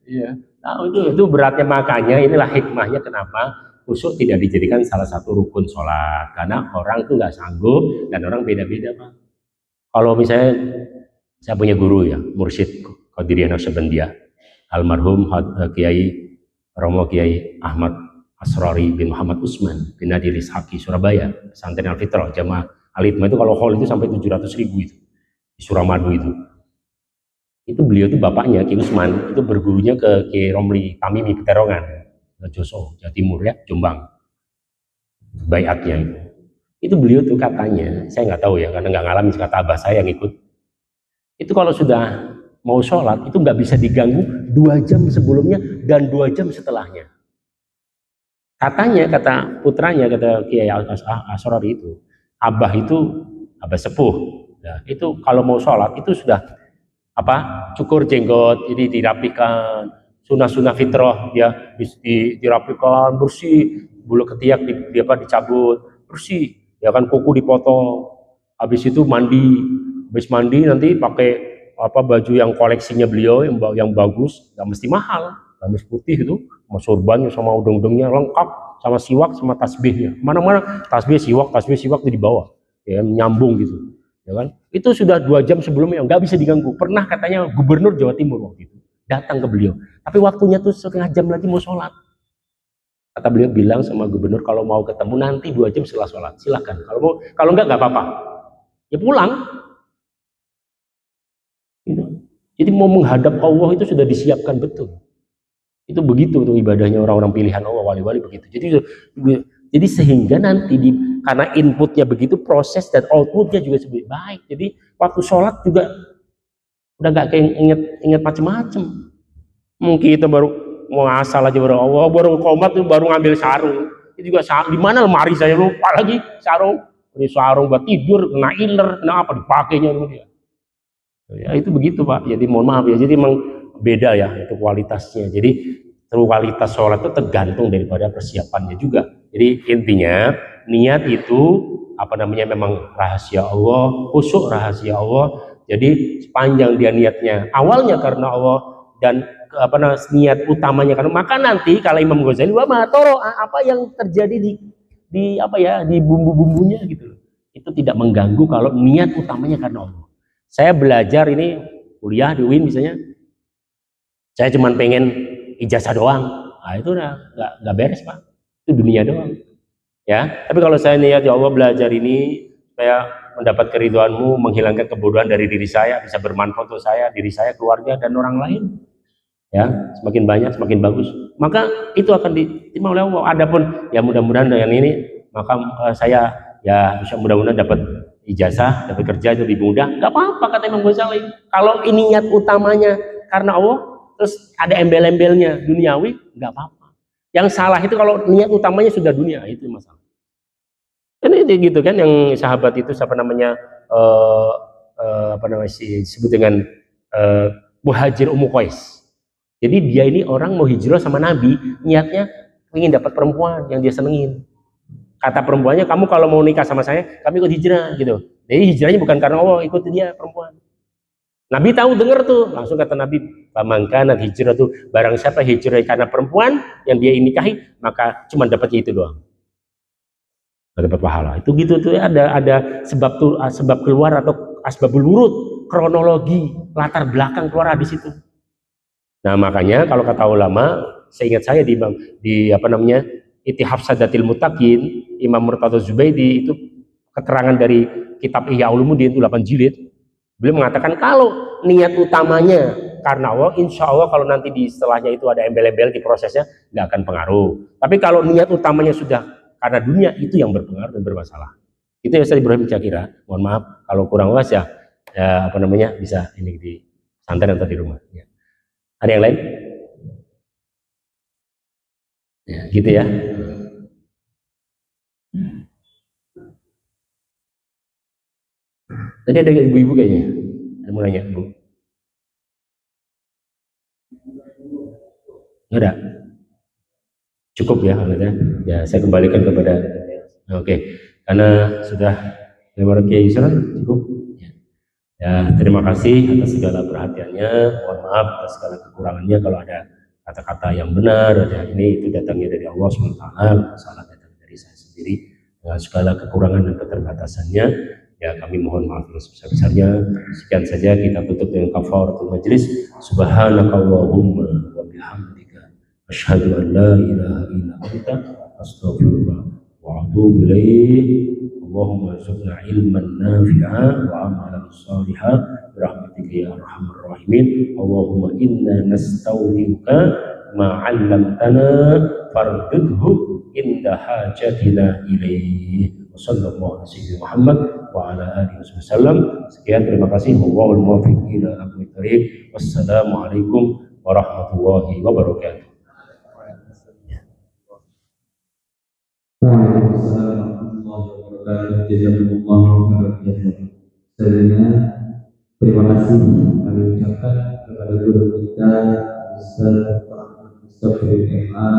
Iya. Nah, itu beratnya, makanya inilah hikmahnya kenapa khusyuk tidak dijadikan salah satu rukun sholat, karena orang tuh nggak sanggup dan orang beda-beda Pak. Kalau misalnya saya punya guru ya, Mursyid Qadiriyah Naqsyabandiyah, almarhum Kiai Romo Kiai Ahmad Asrari bin Muhammad Usman bin Nadir Ishaqi Surabaya, pesantren Al-Fitrah Jamaah Al-Hidmah itu kalau haul itu sampai 700.000 itu di Suramadu itu beliau itu bapaknya Ki Usman itu bergurunya ke Ki Romli Tamimi Peterongan, Joso, Jawa Timur ya, Jombang. Baiatnya itu beliau tuh katanya, saya nggak tahu ya karena nggak ngalamin, kata abah saya yang ikut. Itu kalau sudah mau sholat itu nggak bisa diganggu 2 jam sebelumnya dan 2 jam setelahnya. Katanya, kata putranya, kata Kiai Asrori itu, abah sepuh. Nah, itu kalau mau sholat itu sudah cukur jenggot, jadi dirapikan, sunah fitrah ya, dirapikan bersih, bulu ketiak dicabut bersih, ya kan, kuku dipotong, habis itu mandi, habis mandi nanti pakai baju yang koleksinya beliau yang bagus, nggak mesti mahal, gamis putih itu, sama sorbannya, sama udeng-udengnya lengkap, sama siwak, sama tasbihnya, mana-mana tasbih siwak itu di bawah, ya nyambung gitu. Ya kan? Itu sudah 2 jam sebelumnya nggak bisa diganggu. Pernah katanya Gubernur Jawa Timur waktu itu datang ke beliau. Tapi waktunya tuh setengah jam lagi mau sholat. Kata beliau bilang sama gubernur, kalau mau ketemu nanti 2 jam setelah sholat, silakan. Kalau enggak apa-apa. Ya pulang. Gitu. Jadi mau menghadap Allah itu sudah disiapkan betul. Itu begitu tuh ibadahnya orang-orang pilihan Allah, wali-wali begitu. Jadi sehingga nanti karena inputnya begitu, proses dan outputnya juga lebih baik. Jadi waktu sholat juga udah gak inget macem-macem. Mungkin kita baru mau asal aja baru komat tuh baru ngambil sarung. Itu juga di mana lemari saya lupa lagi sarung. Ini sarung buat tidur, kena iler, kena apa dipakainya dulu dia. Ya itu begitu Pak. Jadi mohon maaf ya. Jadi memang beda ya itu kualitasnya. Jadi kualitas sholat itu tergantung daripada persiapannya juga. Jadi intinya niat itu memang rahasia Allah, khusyuk rahasia Allah. Jadi sepanjang dia niatnya awalnya karena Allah dan niat utamanya karena, maka nanti kalau Imam Ghazali apa yang terjadi di bumbu-bumbunya gitu, itu tidak mengganggu kalau niat utamanya karena Allah. Saya belajar ini kuliah di UIN misalnya, saya cuma pengen ijazah doang, nah itu udah nggak beres Pak, itu dunia doang ya. Tapi kalau saya niat ya Allah belajar ini supaya mendapat keridhoanmu, menghilangkan kebodohan dari diri saya, bisa bermanfaat untuk saya, diri saya, keluarga dan orang lain ya, semakin banyak semakin bagus, maka itu akan diterima oleh Allah. Adapun ya mudah-mudahan yang ini, maka saya ya bisa mudah-mudahan dapat ijazah, dapat kerja itu lebih mudah, nggak apa-apa kata Imam Ghazali. Kalau ini niat utamanya karena Allah, terus ada embel-embelnya duniawi, nggak apa-apa. Yang salah itu kalau niat utamanya sudah dunia, itu masalah. Kan itu gitu kan yang sahabat itu disebut dengan Muhajir Ummu Qais. Jadi dia ini orang mau hijrah sama Nabi, niatnya ingin dapat perempuan yang dia senengin. Kata perempuannya, kamu kalau mau nikah sama saya, kami ikut hijrah gitu. Jadi hijrahnya bukan karena Allah, ikut dia perempuan. Nabi tahu, dengar tuh, langsung kata Nabi, "Pamangkanat hijrah tuh, barang siapa hijrah karena perempuan yang dia nikahi, maka cuma dapatnya itu doang. Gak dapat pahala." Itu gitu tuh, ada sebab keluar atau asbabul wurud, kronologi, latar belakang keluar hadis itu. Nah makanya kalau kata ulama, seingat saya di Itihaf Sadatil Muttaqin, Imam Murtadha Zubaidi itu keterangan dari kitab Ihya Ulumuddin itu 8 jilid. Beliau mengatakan kalau niat utamanya karena Allah, insya Allah kalau nanti di setelahnya itu ada embel-embel di prosesnya nggak akan pengaruh. Tapi kalau niat utamanya sudah karena dunia, itu yang berpengaruh dan bermasalah. Itu yang saya Ibrahim kira. Mohon maaf kalau kurang luas ya bisa ini di santai atau di rumah. Ya. Ada yang lain? Ya, gitu ya. Tadi ada ibu-ibu kayaknya. Ada mau nanya, Bu? Nggak ada? Cukup ya, ya saya kembalikan kepada. Oke, karena sudah lewat Kiai Yusran, cukup. Ya, terima kasih atas segala perhatiannya. Mohon maaf atas segala kekurangannya kalau ada kata-kata yang benar, ini itu datangnya dari Allah SWT, salah datang dari saya sendiri. Dengan segala kekurangan dan keterbatasannya, ya kami mohon maaf yang sebesar-besarnya. Sekian saja, kita tutup dengan kafaratul majlis. Subhanakallahumma wa bihamdika asyhadu an la ilaha illa anta astaghfiruka wa atubu ilaik. Allahumma rzuqna ilman nafi'a wa amalan shalihan birahmatika ya arhamar rahimin. Allahumma inna nastaudiuka ma 'allamtana fardudhu inda hajatina ilaihi. Wassallallahu alaihi Muhammad wa ala alihi wasallam. Sekian, terima kasih. Wallahul muwaffiq ila aqwamit thoriq. Wassalamualaikum warahmatullahi wabarakatuh. Waalaikumsalam warahmatullahi wabarakatuh. Jazakumullah khairan. Selanjutnya terima kasih kami ucapkan kepada guru kita Ustaz Mustaqil MA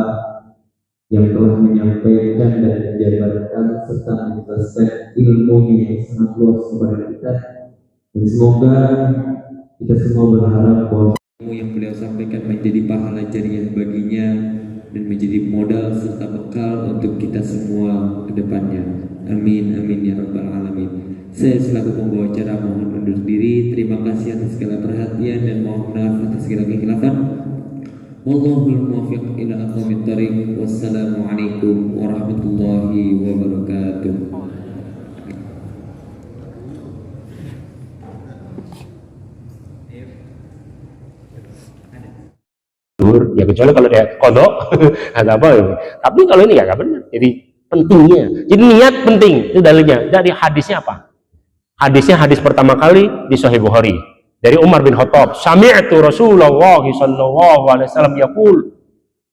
yang telah menyampaikan dan menjabarkan serta menjelaskan ilmunya yang sangat luas kepada kita. Dan semoga kita semua berharap bahwa ilmu yang beliau sampaikan menjadi pahala jariah baginya dan menjadi modal serta bekal untuk kita semua ke depannya. Amin, amin ya rabbal alamin. Saya selaku pembawa acara mohon undur diri. Terima kasih atas segala perhatian dan mohon maaf atas segala kekhilafan. Wallahul muwaffiq ila aqwamit thoriq. Wassalamualaikum warahmatullahi wabarakatuh. Ya kecuali kalau dia kodok atau apa ya. Tapi kalau ini ya benar. Jadi pentingnya, jadi niat penting, itu dalilnya. Dari hadisnya apa? Hadisnya hadis pertama kali di Sahih Bukhari dari Umar bin Khattab, sami'tu Rasulullah sallallahu alaihi wasallam yaqul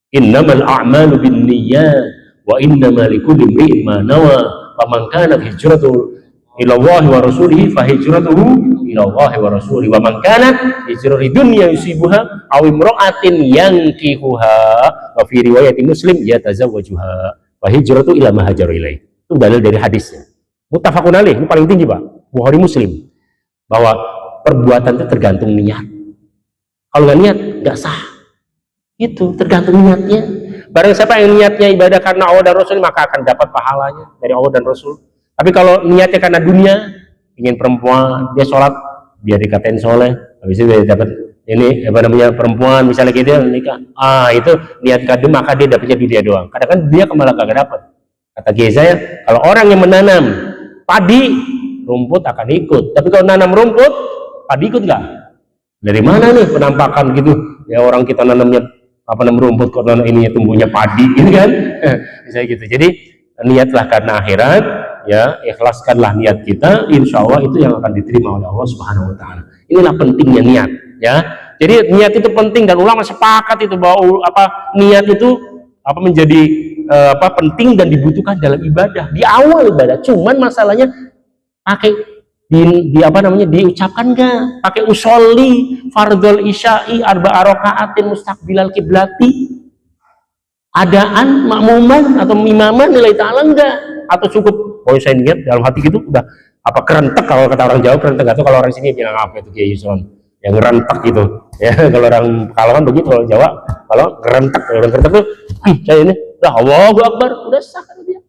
innamal a'malu binniyat wa innamal likulli imri'in ma nawa faman kanat hijratuhu ila Allah wa rasulihi fa hijratuhu ila Allah wa rasulihi wa man kanat hijratuhu lidunya yusibuha aw imra'atin yankihuha wa fi riwayatin Muslim yatazawwajuha fa hijratuhu ila ma hajara ilaih. Itu dalil dari hadisnya. Muttafaqun alaih, ini paling tinggi Pak, Bukhari Muslim, bahwa perbuatan itu tergantung niat. Kalau nggak niat nggak sah. Itu tergantung niatnya. Barang siapa yang niatnya ibadah karena Allah dan Rasul, maka akan dapat pahalanya dari Allah dan Rasul. Tapi kalau niatnya karena dunia, ingin perempuan, dia sholat biar dikatain soleh, habis itu dia dapat ini apa namanya perempuan misalnya gitu nikah. Itu niat kadang maka dia dapatnya dunia doang. Kadang-kadang dia malah kagak dapat. Kata Kiai saya, kalau orang yang menanam padi, rumput akan ikut. Tapi kalau nanam rumput, padi ikut nggak? Dari mana nih penampakan gitu? Ya orang kita nanamnya apa namanya rumput, kok nanam ininya tumbuhnya padi, gitu kan? Bisa gitu. Jadi niatlah karena akhirat, ya ikhlaskanlah niat kita. Insya Allah itu yang akan diterima oleh Allah Subhanahu Wa Taala. Inilah pentingnya niat, ya. Jadi niat itu penting dan ulama sepakat itu bahwa niat itu menjadi penting dan dibutuhkan dalam ibadah di awal ibadah. Cuman masalahnya pakai diucapkan nggak? Pakai usolli fardhul isya'i arba'a raka'atin mustaqbilal kiblati, adaan makmuman atau imaman nilai ta'ala enggak? Atau cukup saya niat dalam hati gitu udah kerentek, kalau kata orang Jawa kerentek, atau kalau orang sini bilang apa itu Kiai Yusron yang ngerentek gitu ya. Kalau orang Pekalongan begitu, kalau Jawa kalau ngerentek, orang ngerentek tuh saya ini udah Allahu Akbar, udah sah kan dia.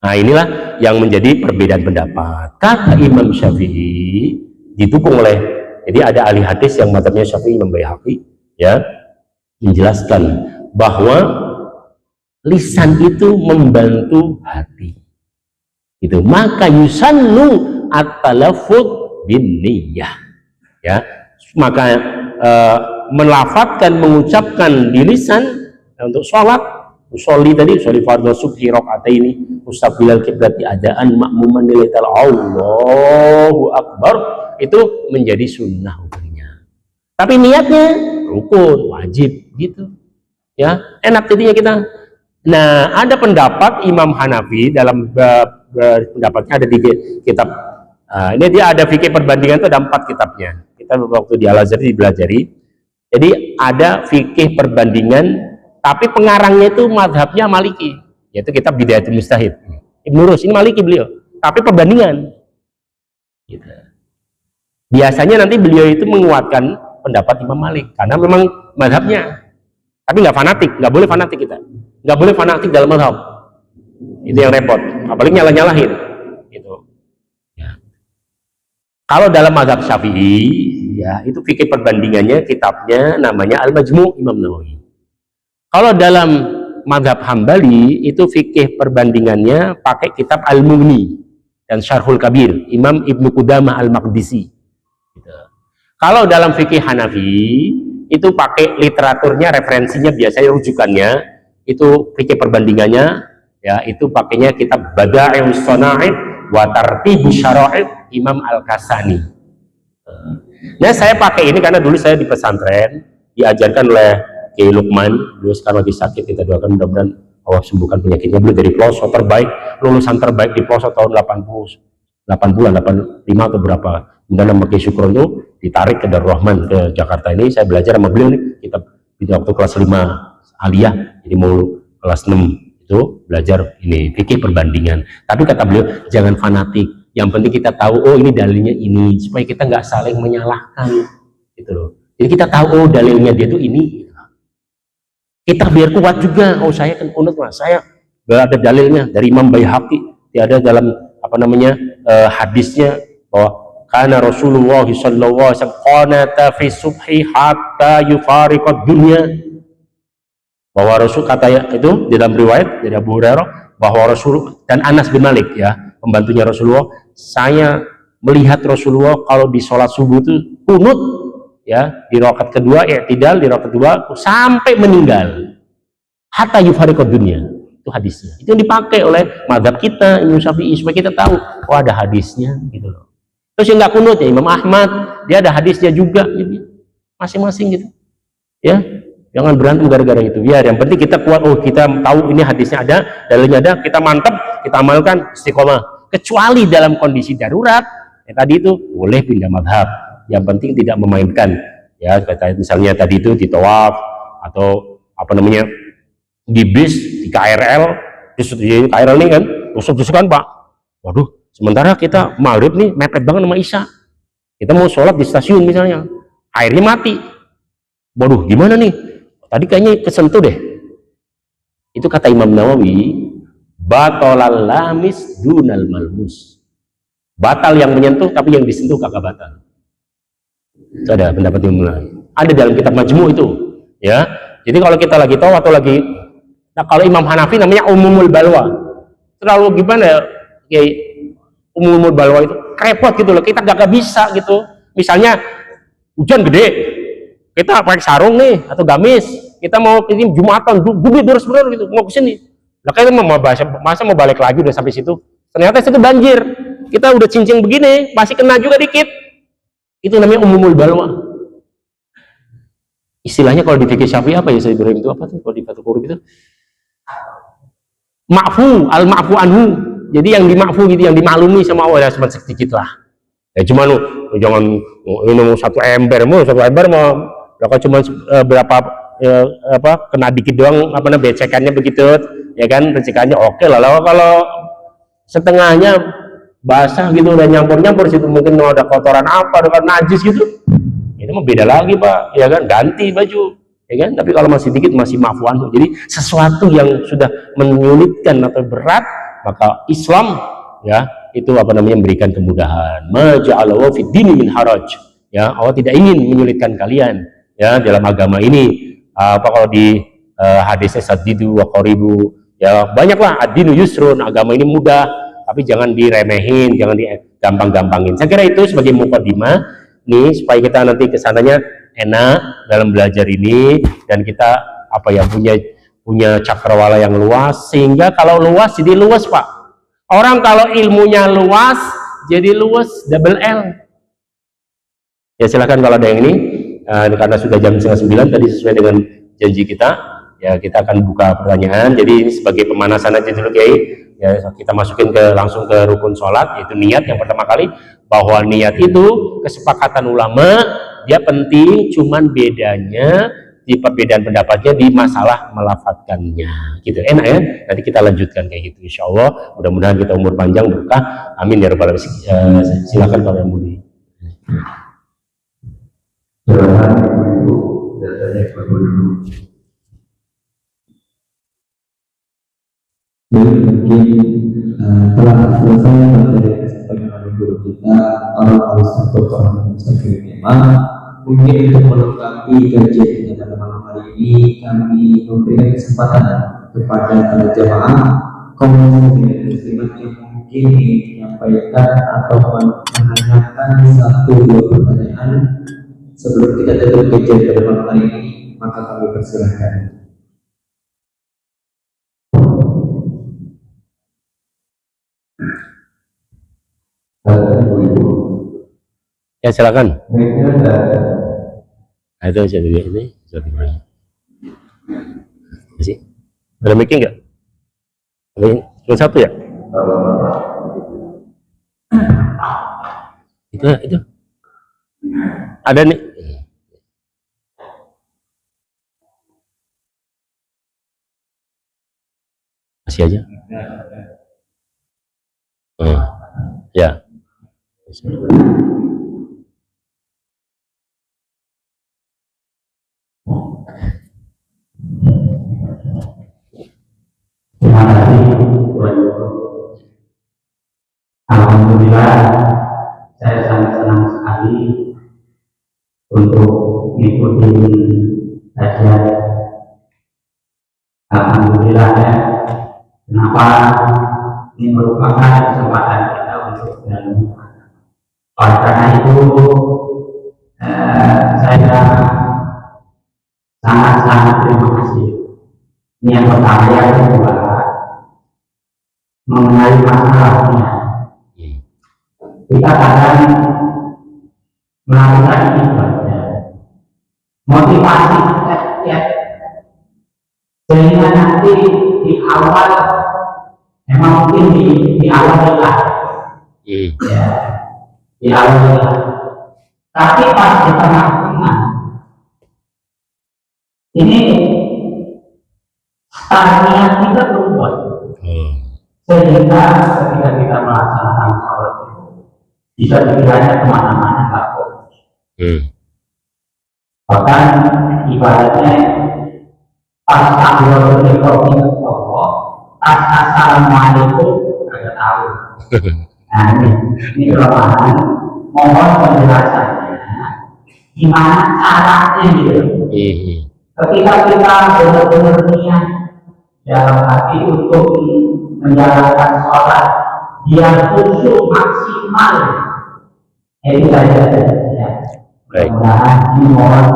Nah inilah yang menjadi perbedaan pendapat. Kata Imam Syafi'i didukung oleh, jadi ada ahli hadis yang mazhabnya Syafi'i, Imam Baihaqi, ya, menjelaskan bahwa lisan itu membantu hati. Itu maka yusannu at-talaffuz bin niyyah, ya. Maka melafadzkan, mengucapkan di lisan untuk sholat, usolli tadi, usolli fardhu subhi rakaataini mustaqbilal kiblati adaan makmuman nilai Allahu Akbar, itu menjadi sunnah hukumnya. Tapi niatnya rukun, wajib gitu. Ya, enak jadinya kita. Nah, ada pendapat Imam Hanafi dalam pendapatnya ada di kitab. Ini dia ada fikih perbandingan itu ada 4 kitabnya. Kita waktu di Al-Azhar dipelajari. Jadi ada fikih perbandingan, tapi pengarangnya itu mazhabnya Maliki, yaitu kitab Bidayatul Mujtahid. Ibnu Rus ini Maliki beliau, tapi perbandingan. Gitu. Biasanya nanti beliau itu menguatkan pendapat Imam Malik karena memang mazhabnya. Tapi nggak fanatik, nggak boleh fanatik kita, nggak boleh fanatik dalam mazhab. Itu yang repot, apalagi nyalah-nyalahin. Gitu. Ya. Kalau dalam mazhab Syafi'i, ya itu fikih perbandingannya, kitabnya namanya Al-Majmu' Imam Nawawi. Kalau dalam mazhab Hambali itu fikih perbandingannya pakai kitab Al-Mughni dan Syarhul Kabir Imam Ibnu Qudamah Al-Maqdisi. Gitu. Kalau dalam fikih Hanafi itu pakai literaturnya, referensinya biasanya rujukannya itu fikih perbandingannya, ya itu pakainya kitab Bada'i'us Shana'i' wa Tartibus Syara'id Imam Al-Kasani. Nah, saya pakai ini karena dulu saya di pesantren diajarkan oleh Kiai Lukman, beliau sekarang lagi sakit, kita doakan mudah-mudahan Allah sembuhkan penyakitnya. Beliau dari pelosok terbaik, lulusan terbaik di pelosok tahun 85 atau berapa. Kemudian nama Kiai Syukron itu ditarik ke Darul Rahman ke Jakarta. Ini saya belajar sama beliau nih, kita waktu kelas 5 aliyah, jadi mau kelas 6 itu belajar ini fikih perbandingan. Tapi kata beliau jangan fanatik, yang penting kita tahu oh ini dalilnya ini, supaya kita nggak saling menyalahkan gitu loh. Jadi kita tahu oh dalilnya dia tuh ini. Kita biar kuat juga. Oh saya kan kunut mas, saya ada dalilnya dari Imam Baihaqi, ada dalam apa namanya hadisnya bahwa karena Rasulullah sallallahu alaihi wasallam qanata fi subhi hatta yufariqad dunya, bahwa Rasul kata itu di dalam riwayat dari Abu Hurairah bahwa Rasul dan Anas bin Malik ya pembantunya Rasulullah, saya melihat Rasulullah kalau di sholat subuh itu kunut ya di rakaat kedua, i'tidal di rakaat kedua sampai meninggal, hatta yufariqad dunya. Itu hadisnya, itu yang dipakai oleh mazhab kita Imam Syafi'i supaya kita tahu oh ada hadisnya gitu loh. Terus yang nggak kunut ya Imam Ahmad, dia ada hadisnya juga gitu. Masing-masing gitu ya, jangan berantem gara-gara itu. Biar yang penting kita kuat, oh kita tahu ini hadisnya ada, dalilnya ada, kita mantap, kita amalkan, istiqomah. Kecuali dalam kondisi darurat ya, tadi itu boleh pindah madhab, yang penting tidak memainkan ya, misalnya tadi itu di tawaf atau apa namanya di bis, di KRL, di KRL ini kan tusuk-tusukan pak, waduh sementara kita maghrib nih mepet banget sama Isya, kita mau sholat di stasiun misalnya, airnya mati, waduh gimana nih, tadi kayaknya kesentuh deh. Itu kata Imam Nawawi, batalal lamis dunal malmus, batal yang menyentuh tapi yang disentuh kagak batal. Itu ada pendapat Imam Nawawi, ada dalam kitab Majmu' itu ya. Jadi kalau kita lagi tahu atau lagi, nah kalau Imam Hanafi namanya umumul balwa, terlalu gimana ya, kayak umumul balwa itu repot gitu loh, kita gak bisa gitu. Misalnya hujan gede, kita pakai sarung nih atau gamis, kita mau ini Jumatan, gede terus bener gitu, mau kesini, nah kita masa mau balik lagi udah sampai situ, ternyata situ banjir, kita udah cincin begini, masih kena juga dikit, itu namanya umumul balwa. Istilahnya kalau di fikih Syafi'i apa ya saya Ibrahim itu apa tuh kalau di Fathul Qorib itu? Ma'fu, al-ma'fu anhu. Jadi yang dimakfu gitu, yang dimaklumi sama Allah ya cuma sedikit lah. Ya cuma jangan minum satu ember mau cuma berapa apa kena dikit doang apa namanya becekannya begitu ya kan, becekannya oke lah. Kalau setengahnya basah gitu udah nyampur situ mungkin ada kotoran apa dengan najis gitu, itu mah beda lagi pak ya kan, ganti baju ya kan. Tapi kalau masih dikit masih maafuan. Jadi sesuatu yang sudah menyulitkan atau berat, maka Islam ya itu apa namanya memberikan kemudahan. Ma ja'alallahu fid dini min haraj, ya Allah tidak ingin menyulitkan kalian ya dalam agama ini. Apa kalau di hadisnya saddidu wa qaribu ya, banyaklah ad-dinu yusrun, agama ini mudah, tapi jangan diremehin, jangan digampang-gampangin. Saya kira itu sebagai mukadimah nih supaya kita nanti kesananya enak dalam belajar ini, dan kita apa ya punya cakrawala yang luas, sehingga kalau luas jadi luas pak. Orang kalau ilmunya luas jadi luas double L. Ya silakan kalau ada yang ini, karena sudah jam 8:30 tadi sesuai dengan janji kita ya, kita akan buka pertanyaan. Jadi ini sebagai pemanasan aja dulu Kiai ya, kita masukin langsung ke rukun sholat, yaitu niat yang pertama kali, bahwa niat itu kesepakatan ulama dia penting, cuman bedanya di perbedaan pendapatnya di masalah melafatkannya gitu. Enak ya, nanti kita lanjutkan kayak gitu insya Allah. Mudah-mudahan kita umur panjang berkah, amin ya rabbal alamin. Silakan kalau yang mau di mungkin telah selesai materi kesempatan oleh guru kita orang Ustaz Dr. Mustaqim Imam. Mungkin untuk melengkapi kajian kita pada malam hari ini, kami memberikan kesempatan kepada para jamaah kaum muslimin muslimat yang mungkin ingin menyampaikan atau menanyakan satu dua pertanyaan sebelum kita tutup kajian pada malam hari ini, maka kami persilahkan. ya silakan. Nah, itu saya dulu ini masih ada mic nggak? Cuma satu ya? Itu ada nih. Masih aja. Ya. mengikuti kajian. Alhamdulillah ya. Kenapa? Ini merupakan kesempatan kita untuk belajar. Oleh karena itu saya sangat-sangat terima kasih. Ini yang pertama. Yang kedua, mengenai masalahnya, kita kadang melakukan ibadah motivasi ya, sehingga nanti di awal memang mungkin di awal lelah ya, di awal lelah, tapi pas di tengah-tengah ini startnya kita berubah, sehingga ketika kita melaksanakan sholat itu bisa pikirannya kemana-mana, nggak fokus. Bahkan ibaratnya pas takbiratul ihram ingat Allah, pas assalamualaikum nggak tahu. Nah ini kelemahan. Mohon penjelasannya gimana caranya gitu. Ketika kita benar-benar niat dalam hati untuk menjalankan sholat biar khusyuk maksimal, itu saja ya. Mudah-mudahan ini mohon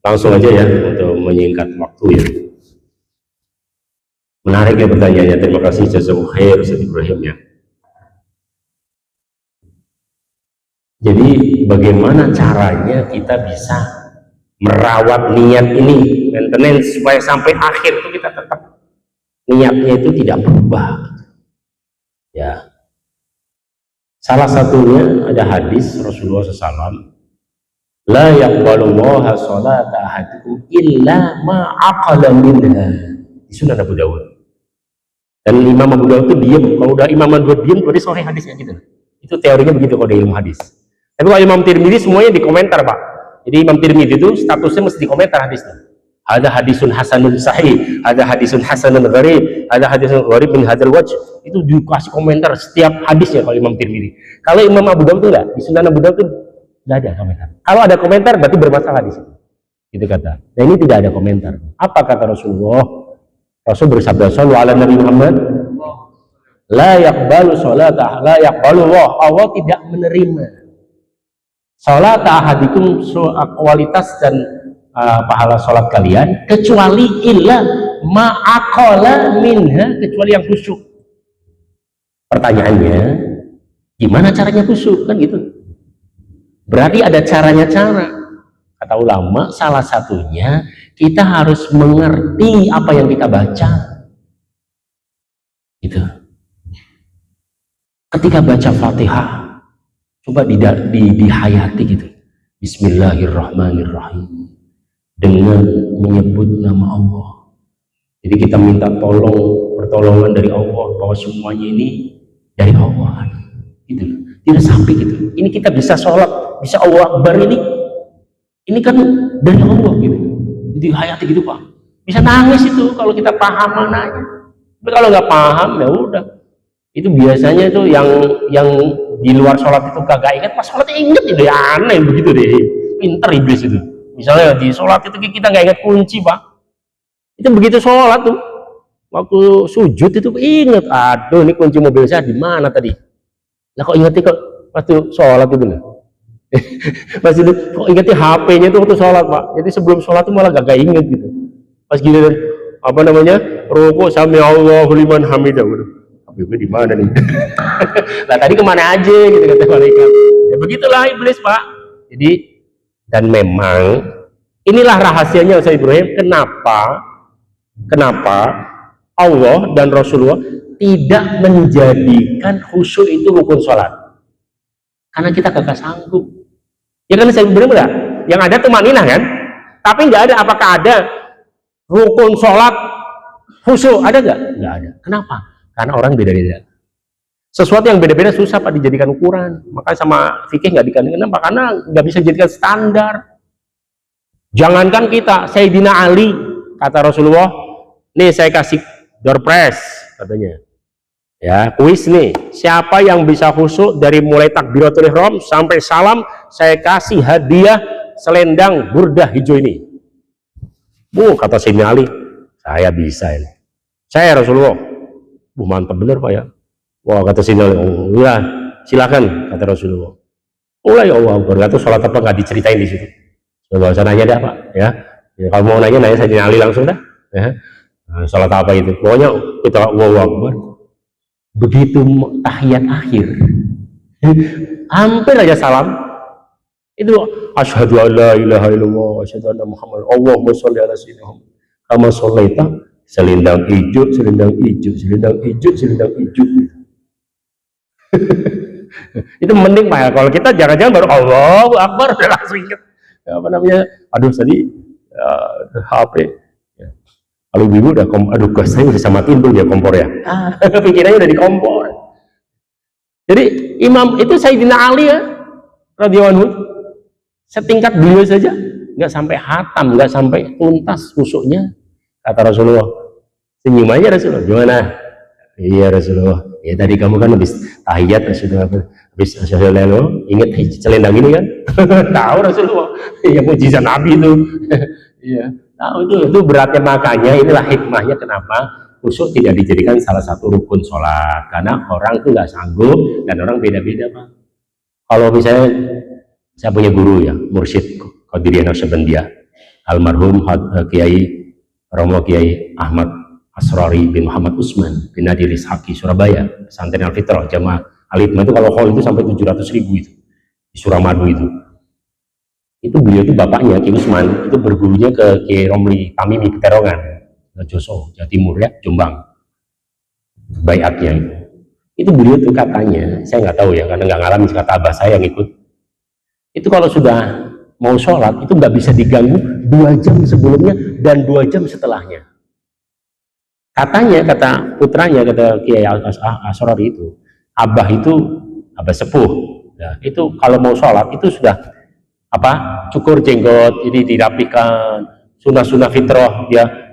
langsung aja ya untuk menyingkat waktu ya. Menarik ya pertanyaannya. Terima kasih jazakallahu khair Ustaz Ibrahim ya. Jadi bagaimana caranya kita bisa merawat niat ini, maintenance supaya sampai akhir itu kita tetap niatnya itu tidak berubah ya. Salah satunya ada hadis Rasulullah SAW, la yaqbalullaha sholata ahadikum illa ma aqala minha, di Sunan Abu Dawud. Dan Imam Abu Dawud itu diam, kalau udah Imam Abu Dawud diam berarti sahih hadisnya gitu. Itu teorinya begitu kalau ada ilmu hadis. Tapi kalau Imam Tirmidzi semuanya dikomentar Pak. Jadi Imam Tirmidzi itu statusnya mesti dikomentar hadisnya. Ada hadisun hasanun sahih, ada hadisun hasanun gharib, ada hadisun gharib min hadzal wajh. Itu dikasih komentar setiap hadisnya kalau Imam Tirmidzi. Kalau Imam Abu Dawud itu enggak, di Sunan Abu Dawud itu enggak ada komentar. Kalau ada komentar berarti bermasalah di situ. Gitu kata. Nah ini tidak ada komentar. Apa kata Rasulullah? Rasul bersabda sallallahu alaihi Nabi Muhammad, la yaqbalu sholata, la yaqbalu Allah tidak menerima sholat ahadikum, kualitas dan pahala sholat kalian kecuali illa ma'aqala minha, kecuali yang khusyuk. Pertanyaannya gimana caranya khusyuk kan gitu. Berarti ada caranya. Kata ulama salah satunya kita harus mengerti apa yang kita baca gitu. Ketika baca Fatihah coba dihayati gitu, Bismillahirrahmanirrahim, dengan menyebut nama Allah. Jadi kita minta pertolongan dari Allah, bahwa semuanya ini dari Allah gitu. Tidak sampai gitu, ini kita bisa sholat, bisa Allah Akbar, ini kan dari Allah gitu. Jadi hayati gitu Pak, bisa nangis itu kalau kita paham mananya. Tapi kalau nggak paham ya udah, itu biasanya itu yang di luar sholat itu kagak ingat, pas sholat inget itu ya, aneh begitu deh, pinter iblis itu. Misalnya di sholat itu kita nggak ingat kunci Pak, itu begitu sholat tuh waktu sujud itu inget, aduh ini kunci mobil saya di mana tadi. Nah kok ingetnya kok waktu sholat itu loh. Masih kok ingetnya HP-nya itu waktu sholat Pak. Jadi sebelum sholat itu malah gak inget gitu. Pas giliran apa namanya rukuk sami Allahu liman hamidah, HP gue di mana nih? Nah tadi kemana aja gitu kata malaikat. Ya begitulah iblis Pak. Jadi dan memang inilah rahasianya Ustaz Ibrahim, kenapa Allah dan Rasulullah tidak menjadikan khusyuk itu rukun sholat, karena kita kagak sanggup. Ya kan saya bilang enggak, yang ada tumaninah kan, tapi nggak ada. Apakah ada rukun sholat khusyuk? Ada nggak? Nggak ada. Kenapa? Karena orang beda-beda. Sesuatu yang beda-beda susah Pak dijadikan ukuran. Maka sama fikih nggak dikandung. Kenapa? Karena nggak bisa dijadikan standar. Jangankan kita, Sayyidina Ali kata Rasulullah, nih saya kasih door prize katanya. Ya, kuis nih. Siapa yang bisa khusyuk dari mulai takbiratul ihram sampai salam, saya kasih hadiah selendang burdah hijau ini. Kata Sayyidina Ali, saya bisa ini. Saya Rasulullah. Mantap bener Pak ya. Wah, kata Sayyidina Ali, oh ya, silakan kata Rasulullah. Mulai Allah Akbar. Kata sholat apa nggak diceritain di situ. Coba usah nanya dah Pak ya. Kalau mau nanya Sayyidina Ali langsung dah. Ya. Nah, sholat apa itu? Pokoknya kita Allahu Akbar. Begitu tahiyat akhir hampir aja salam itu asyhadu an la ilaha illallah asyhadu anna muhammad Allahumma sholli ala sayyidina Muhammad kama sholaita, selendang hijau selendang hijau selendang hijau selendang hijau. Itu mending Pak ya. Kalau kita jangan-jangan baru Allahu Akbar langsung ingat apa namanya, aduh tadi HP. Kalau ibu udah aduh gas saya udah matiin tuh dia kompor ya. Pikirannya udah di kompor. Jadi imam itu Sayyidina Ali ya, radhiyallahu anhu, setingkat beliau saja nggak sampai hatam, nggak sampai tuntas khusyuknya. Kata Rasulullah, senyum aja Rasulullah. Gimana? Iya Rasulullah. Ya tadi kamu kan habis tahiyat Rasulullah, habis Rasulullah ingat selendang ini kan? Tahu Rasulullah. Ya mujizat Nabi itu. Iya. Nah, itu beratnya, makanya inilah hikmahnya kenapa khusyuk tidak dijadikan salah satu rukun sholat, karena orang itu nggak sanggup dan orang beda-beda Pak. Kalau misalnya saya punya guru ya, mursyid Qadiriyah Naqsyabandiyah, almarhum Kiai Romo Kiai Ahmad Asrari bin Muhammad Usman bin Nadir Ishaqi Surabaya, pesantren Al-Fitrah Jamaah Al-Hikmah itu kalau hall itu sampai 700.000 itu di Suramadu itu beliau itu bapaknya Ki Usman itu bergurunya ke Ki Romli Tamimi Peterongan, Joso, Jawa Timur ya, Jombang, baiatnya itu beliau tuh katanya, saya nggak tahu ya karena nggak ngalamin, kata abah saya yang ikut itu kalau sudah mau sholat itu nggak bisa diganggu 2 jam sebelumnya dan 2 jam setelahnya. Katanya, kata putranya, kata Kiai Asrori itu, abah sepuh ya, itu kalau mau sholat itu sudah cukur jenggot, jadi dirapikan, sunnah fitrah ya,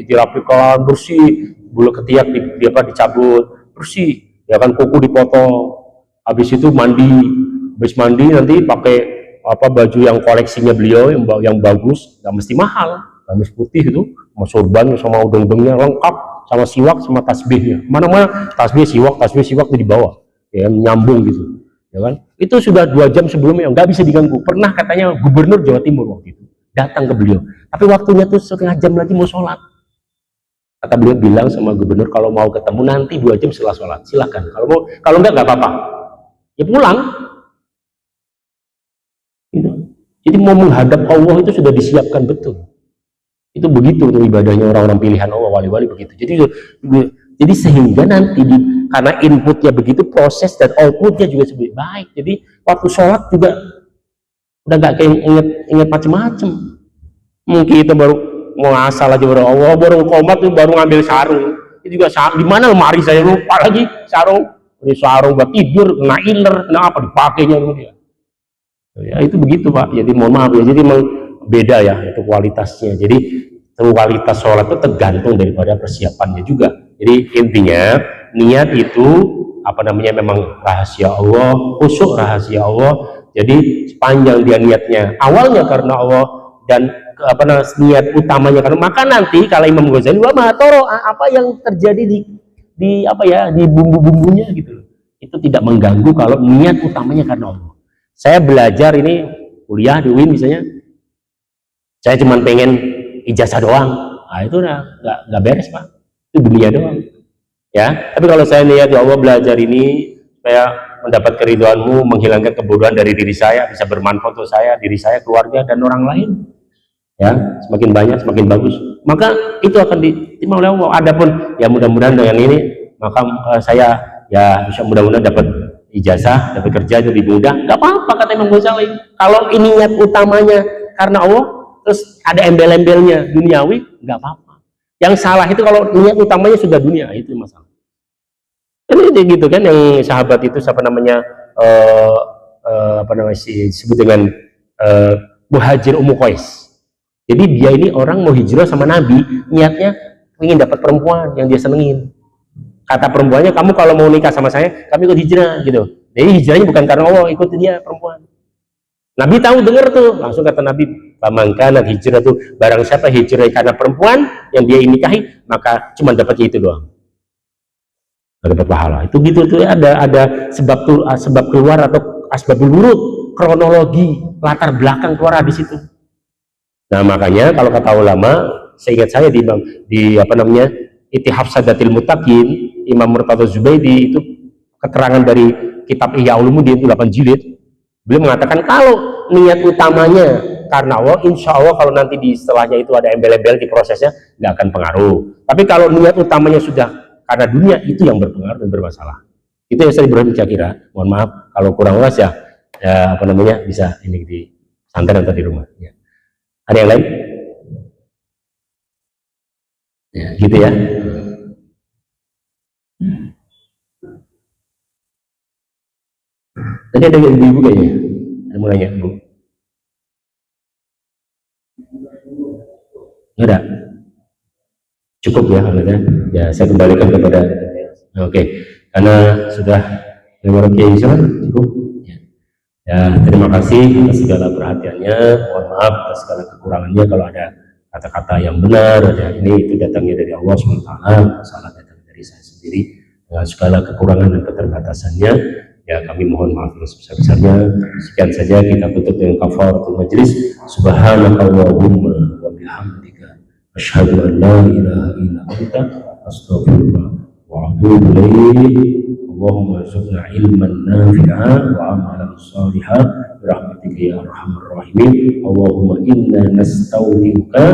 dirapikan bersih, bulu ketiak dicabut bersih ya kan, kuku dipotong, habis itu mandi, habis mandi nanti pakai baju yang koleksinya beliau yang bagus, nggak mesti mahal, gamis putih itu sama sorban sama udeng-udengnya lengkap, sama siwak sama tasbihnya, mana-mana tasbih siwak itu di bawah ya, nyambung gitu ya kan. Itu sudah 2 jam sebelumnya, nggak bisa diganggu. Pernah katanya gubernur Jawa Timur waktu itu datang ke beliau, tapi waktunya tuh setengah jam lagi mau sholat. Kata beliau bilang sama gubernur, kalau mau ketemu nanti 2 jam setelah sholat silakan, kalau nggak apa-apa ya pulang gitu. Jadi mau menghadap Allah itu sudah disiapkan betul. Itu begitu tuh ibadahnya orang-orang pilihan Allah, wali-wali begitu. Jadi sehingga nanti karena inputnya begitu, proses dan outputnya juga lebih baik. Jadi waktu sholat juga udah gak kayak inget macem-macem. Mungkin kita baru mau asal aja baru komat tuh baru ngambil sarung. Itu juga sarung, di mana lemari saya lupa lagi sarung. Ini sarung buat tidur, kena iler, kena apa dipakainya dia. Ya itu begitu Pak. Jadi mohon maaf ya. Jadi memang beda ya itu kualitasnya. Jadi kualitas sholat itu tergantung daripada persiapannya juga. Jadi intinya niat itu memang rahasia Allah, khusyuk rahasia Allah. Jadi sepanjang dia niatnya awalnya karena Allah dan niat utamanya karena, maka nanti kalau Imam Ghazali apa yang terjadi di bumbu-bumbunya gitu, itu tidak mengganggu kalau niat utamanya karena Allah. Saya belajar ini kuliah di UIN misalnya, saya cuma pengen ijazah doang, nah itu nggak beres Pak, itu dunia doang ya. Tapi kalau saya lihat ya Allah, belajar ini supaya mendapat keridhaanmu, menghilangkan kebodohan dari diri saya, bisa bermanfaat untuk saya, diri saya, keluarga dan orang lain ya, semakin banyak semakin bagus, maka itu akan diterima oleh Allah. Adapun ya mudah-mudahan dengan ini maka saya ya bisa mudah-mudahan dapat ijazah, dapat kerja itu lebih mudah, nggak apa-apa kata Imam Ghazali. Kalau ini niat utamanya karena Allah, terus ada embel-embelnya duniawi, nggak apa-apa. Yang salah itu kalau niat utamanya sudah dunia, itu masalah. Ini gitu kan yang sahabat itu disebut dengan Muhajir Ummu Qais. Jadi dia ini orang mau hijrah sama Nabi, niatnya ingin dapat perempuan yang dia senengin. Kata perempuannya, kamu kalau mau nikah sama saya, kami ikut hijrah gitu. Jadi hijrahnya bukan karena Allah, ikut dia perempuan. Nabi tahu, dengar tuh, langsung kata Nabi, pamangkanat hijrah tuh, barang siapa hijrah karena perempuan yang dia nikahi, maka cuma dapat itu doang, nggak dapat pahala. Itu gitu tuh, ada sebab keluar atau asbabul wurud, kronologi latar belakang keluar hadis itu. Nah makanya kalau kata ulama, seingat saya di apa namanya, Itihaf Sadatil Muttaqin, Imam Murtadha Zubaidi, itu keterangan dari kitab Ihya Ulumuddin itu 8 jilid. Beliau mengatakan kalau niat utamanya karena Allah, insya Allah kalau nanti di setelahnya itu ada embel-embel di prosesnya nggak akan pengaruh. Tapi kalau niat utamanya sudah karena dunia, itu yang berpengaruh dan bermasalah. Itu yang saya Ibrahim kira. Mohon maaf kalau kurang luas ya apa namanya, bisa ini di santai atau di rumah. Ya. Ada yang lain? Ya, gitu ya. Tadi ada ibu-ibu kayaknya, ada mau nanya, Bu? Nggak ada? Cukup ya, ya saya kembalikan kepada, oke, karena sudah cukup. Ya, terima kasih atas segala perhatiannya, mohon maaf atas segala kekurangannya kalau ada kata-kata yang benar, ada ini itu datangnya dari Allah SWT, salah datang dari saya sendiri, dengan segala kekurangan dan keterbatasannya. Ya kami mohon maaf yang sebesar-besarnya. Sekian saja, kita tutup dengan kafaratul majlis. Subhanakallahumma wa bihamdika asyhadu an la ilaha illa anta astaghfiruka wa atubu ilaik. Allahumma arzuqna ilman nafi'a wa amalan shalihan birahmatika ya arhamar rahimin. Allahumma inna nastaudiuka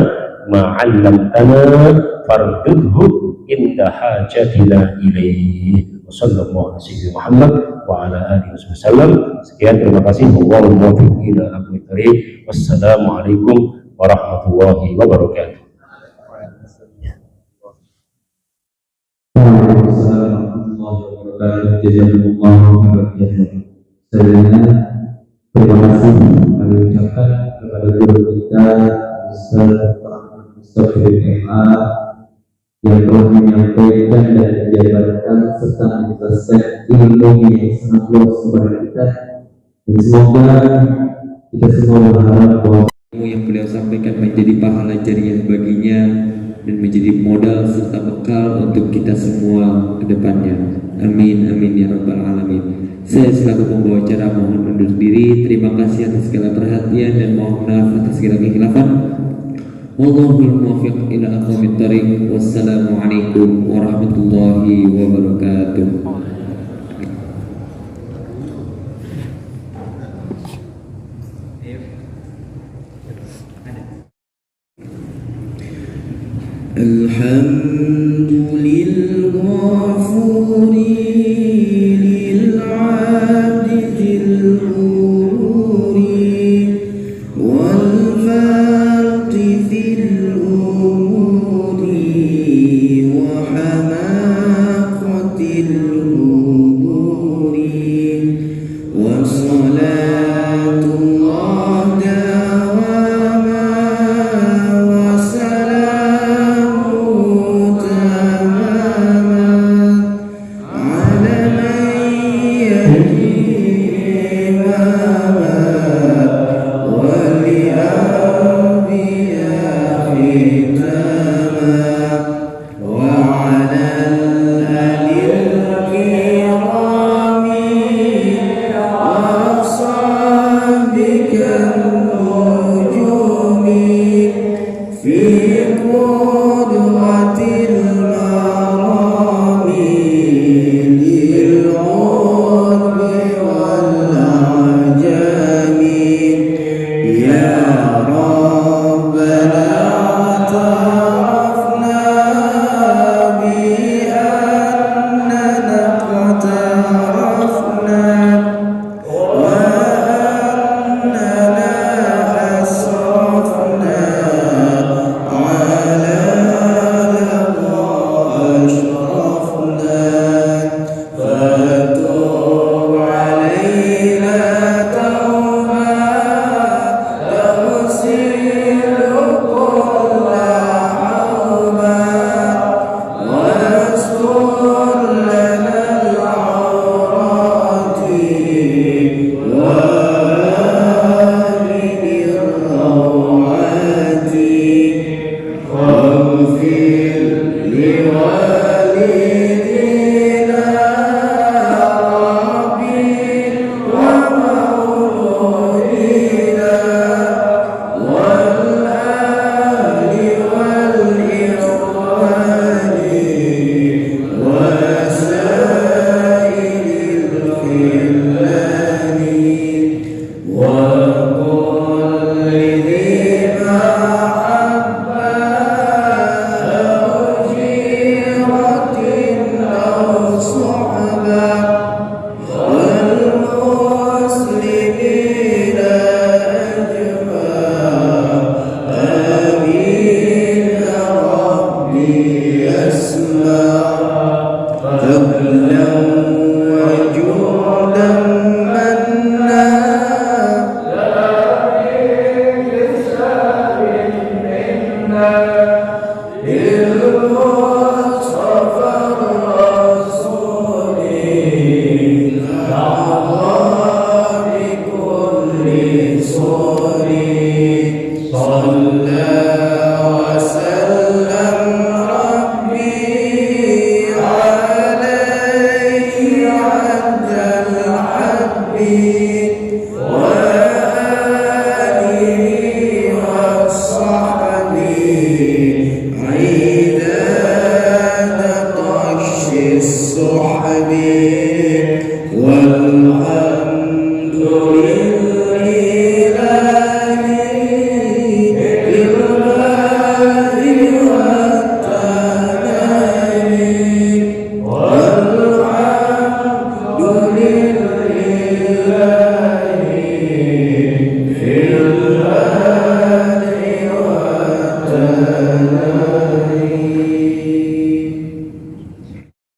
ma 'allamtana fardudhu inda hajatina ilaihi. Wassallallahu alaihi Muhammad wa ala alihi wasallam. Sekian, terima kasih. Wallahu muwaffiq ila aqwamit thoriq. Wassalamualaikum warahmatullahi wabarakatuh. Waalaikumsalam warahmatullahi wabarakatuh. Jazakumullahu khairan. Sebelumnya terima kasih kami ucapkan kepada guru kita Ustaz Mustaqbil MA yang telah menyampaikan dan menjabarkan serta menjelaskan ilmu yang sangat luas kepada kita. Dan semoga kita semua berharap bahwa ilmu yang beliau sampaikan menjadi pahala jariah baginya dan menjadi modal serta bekal untuk kita semua ke depannya. Amin, amin ya rabbal alamin. Saya selaku pembawa acara mohon undur diri. Terima kasih atas segala perhatian dan mohon maaf atas segala kekhilafan. Wallahul muwaffiq ila aqwamit thoriq. Wassalamualaikum warahmatullahi wabarakatuh. Alhamdulillah lil 'abdil ghururi wal faqi fil umuri wa hamaqatil huduri wa salatullah dawama wa salam على يسمع فضلا وجودا منا بالمصطفى الرسول بكل صور صلى وسلم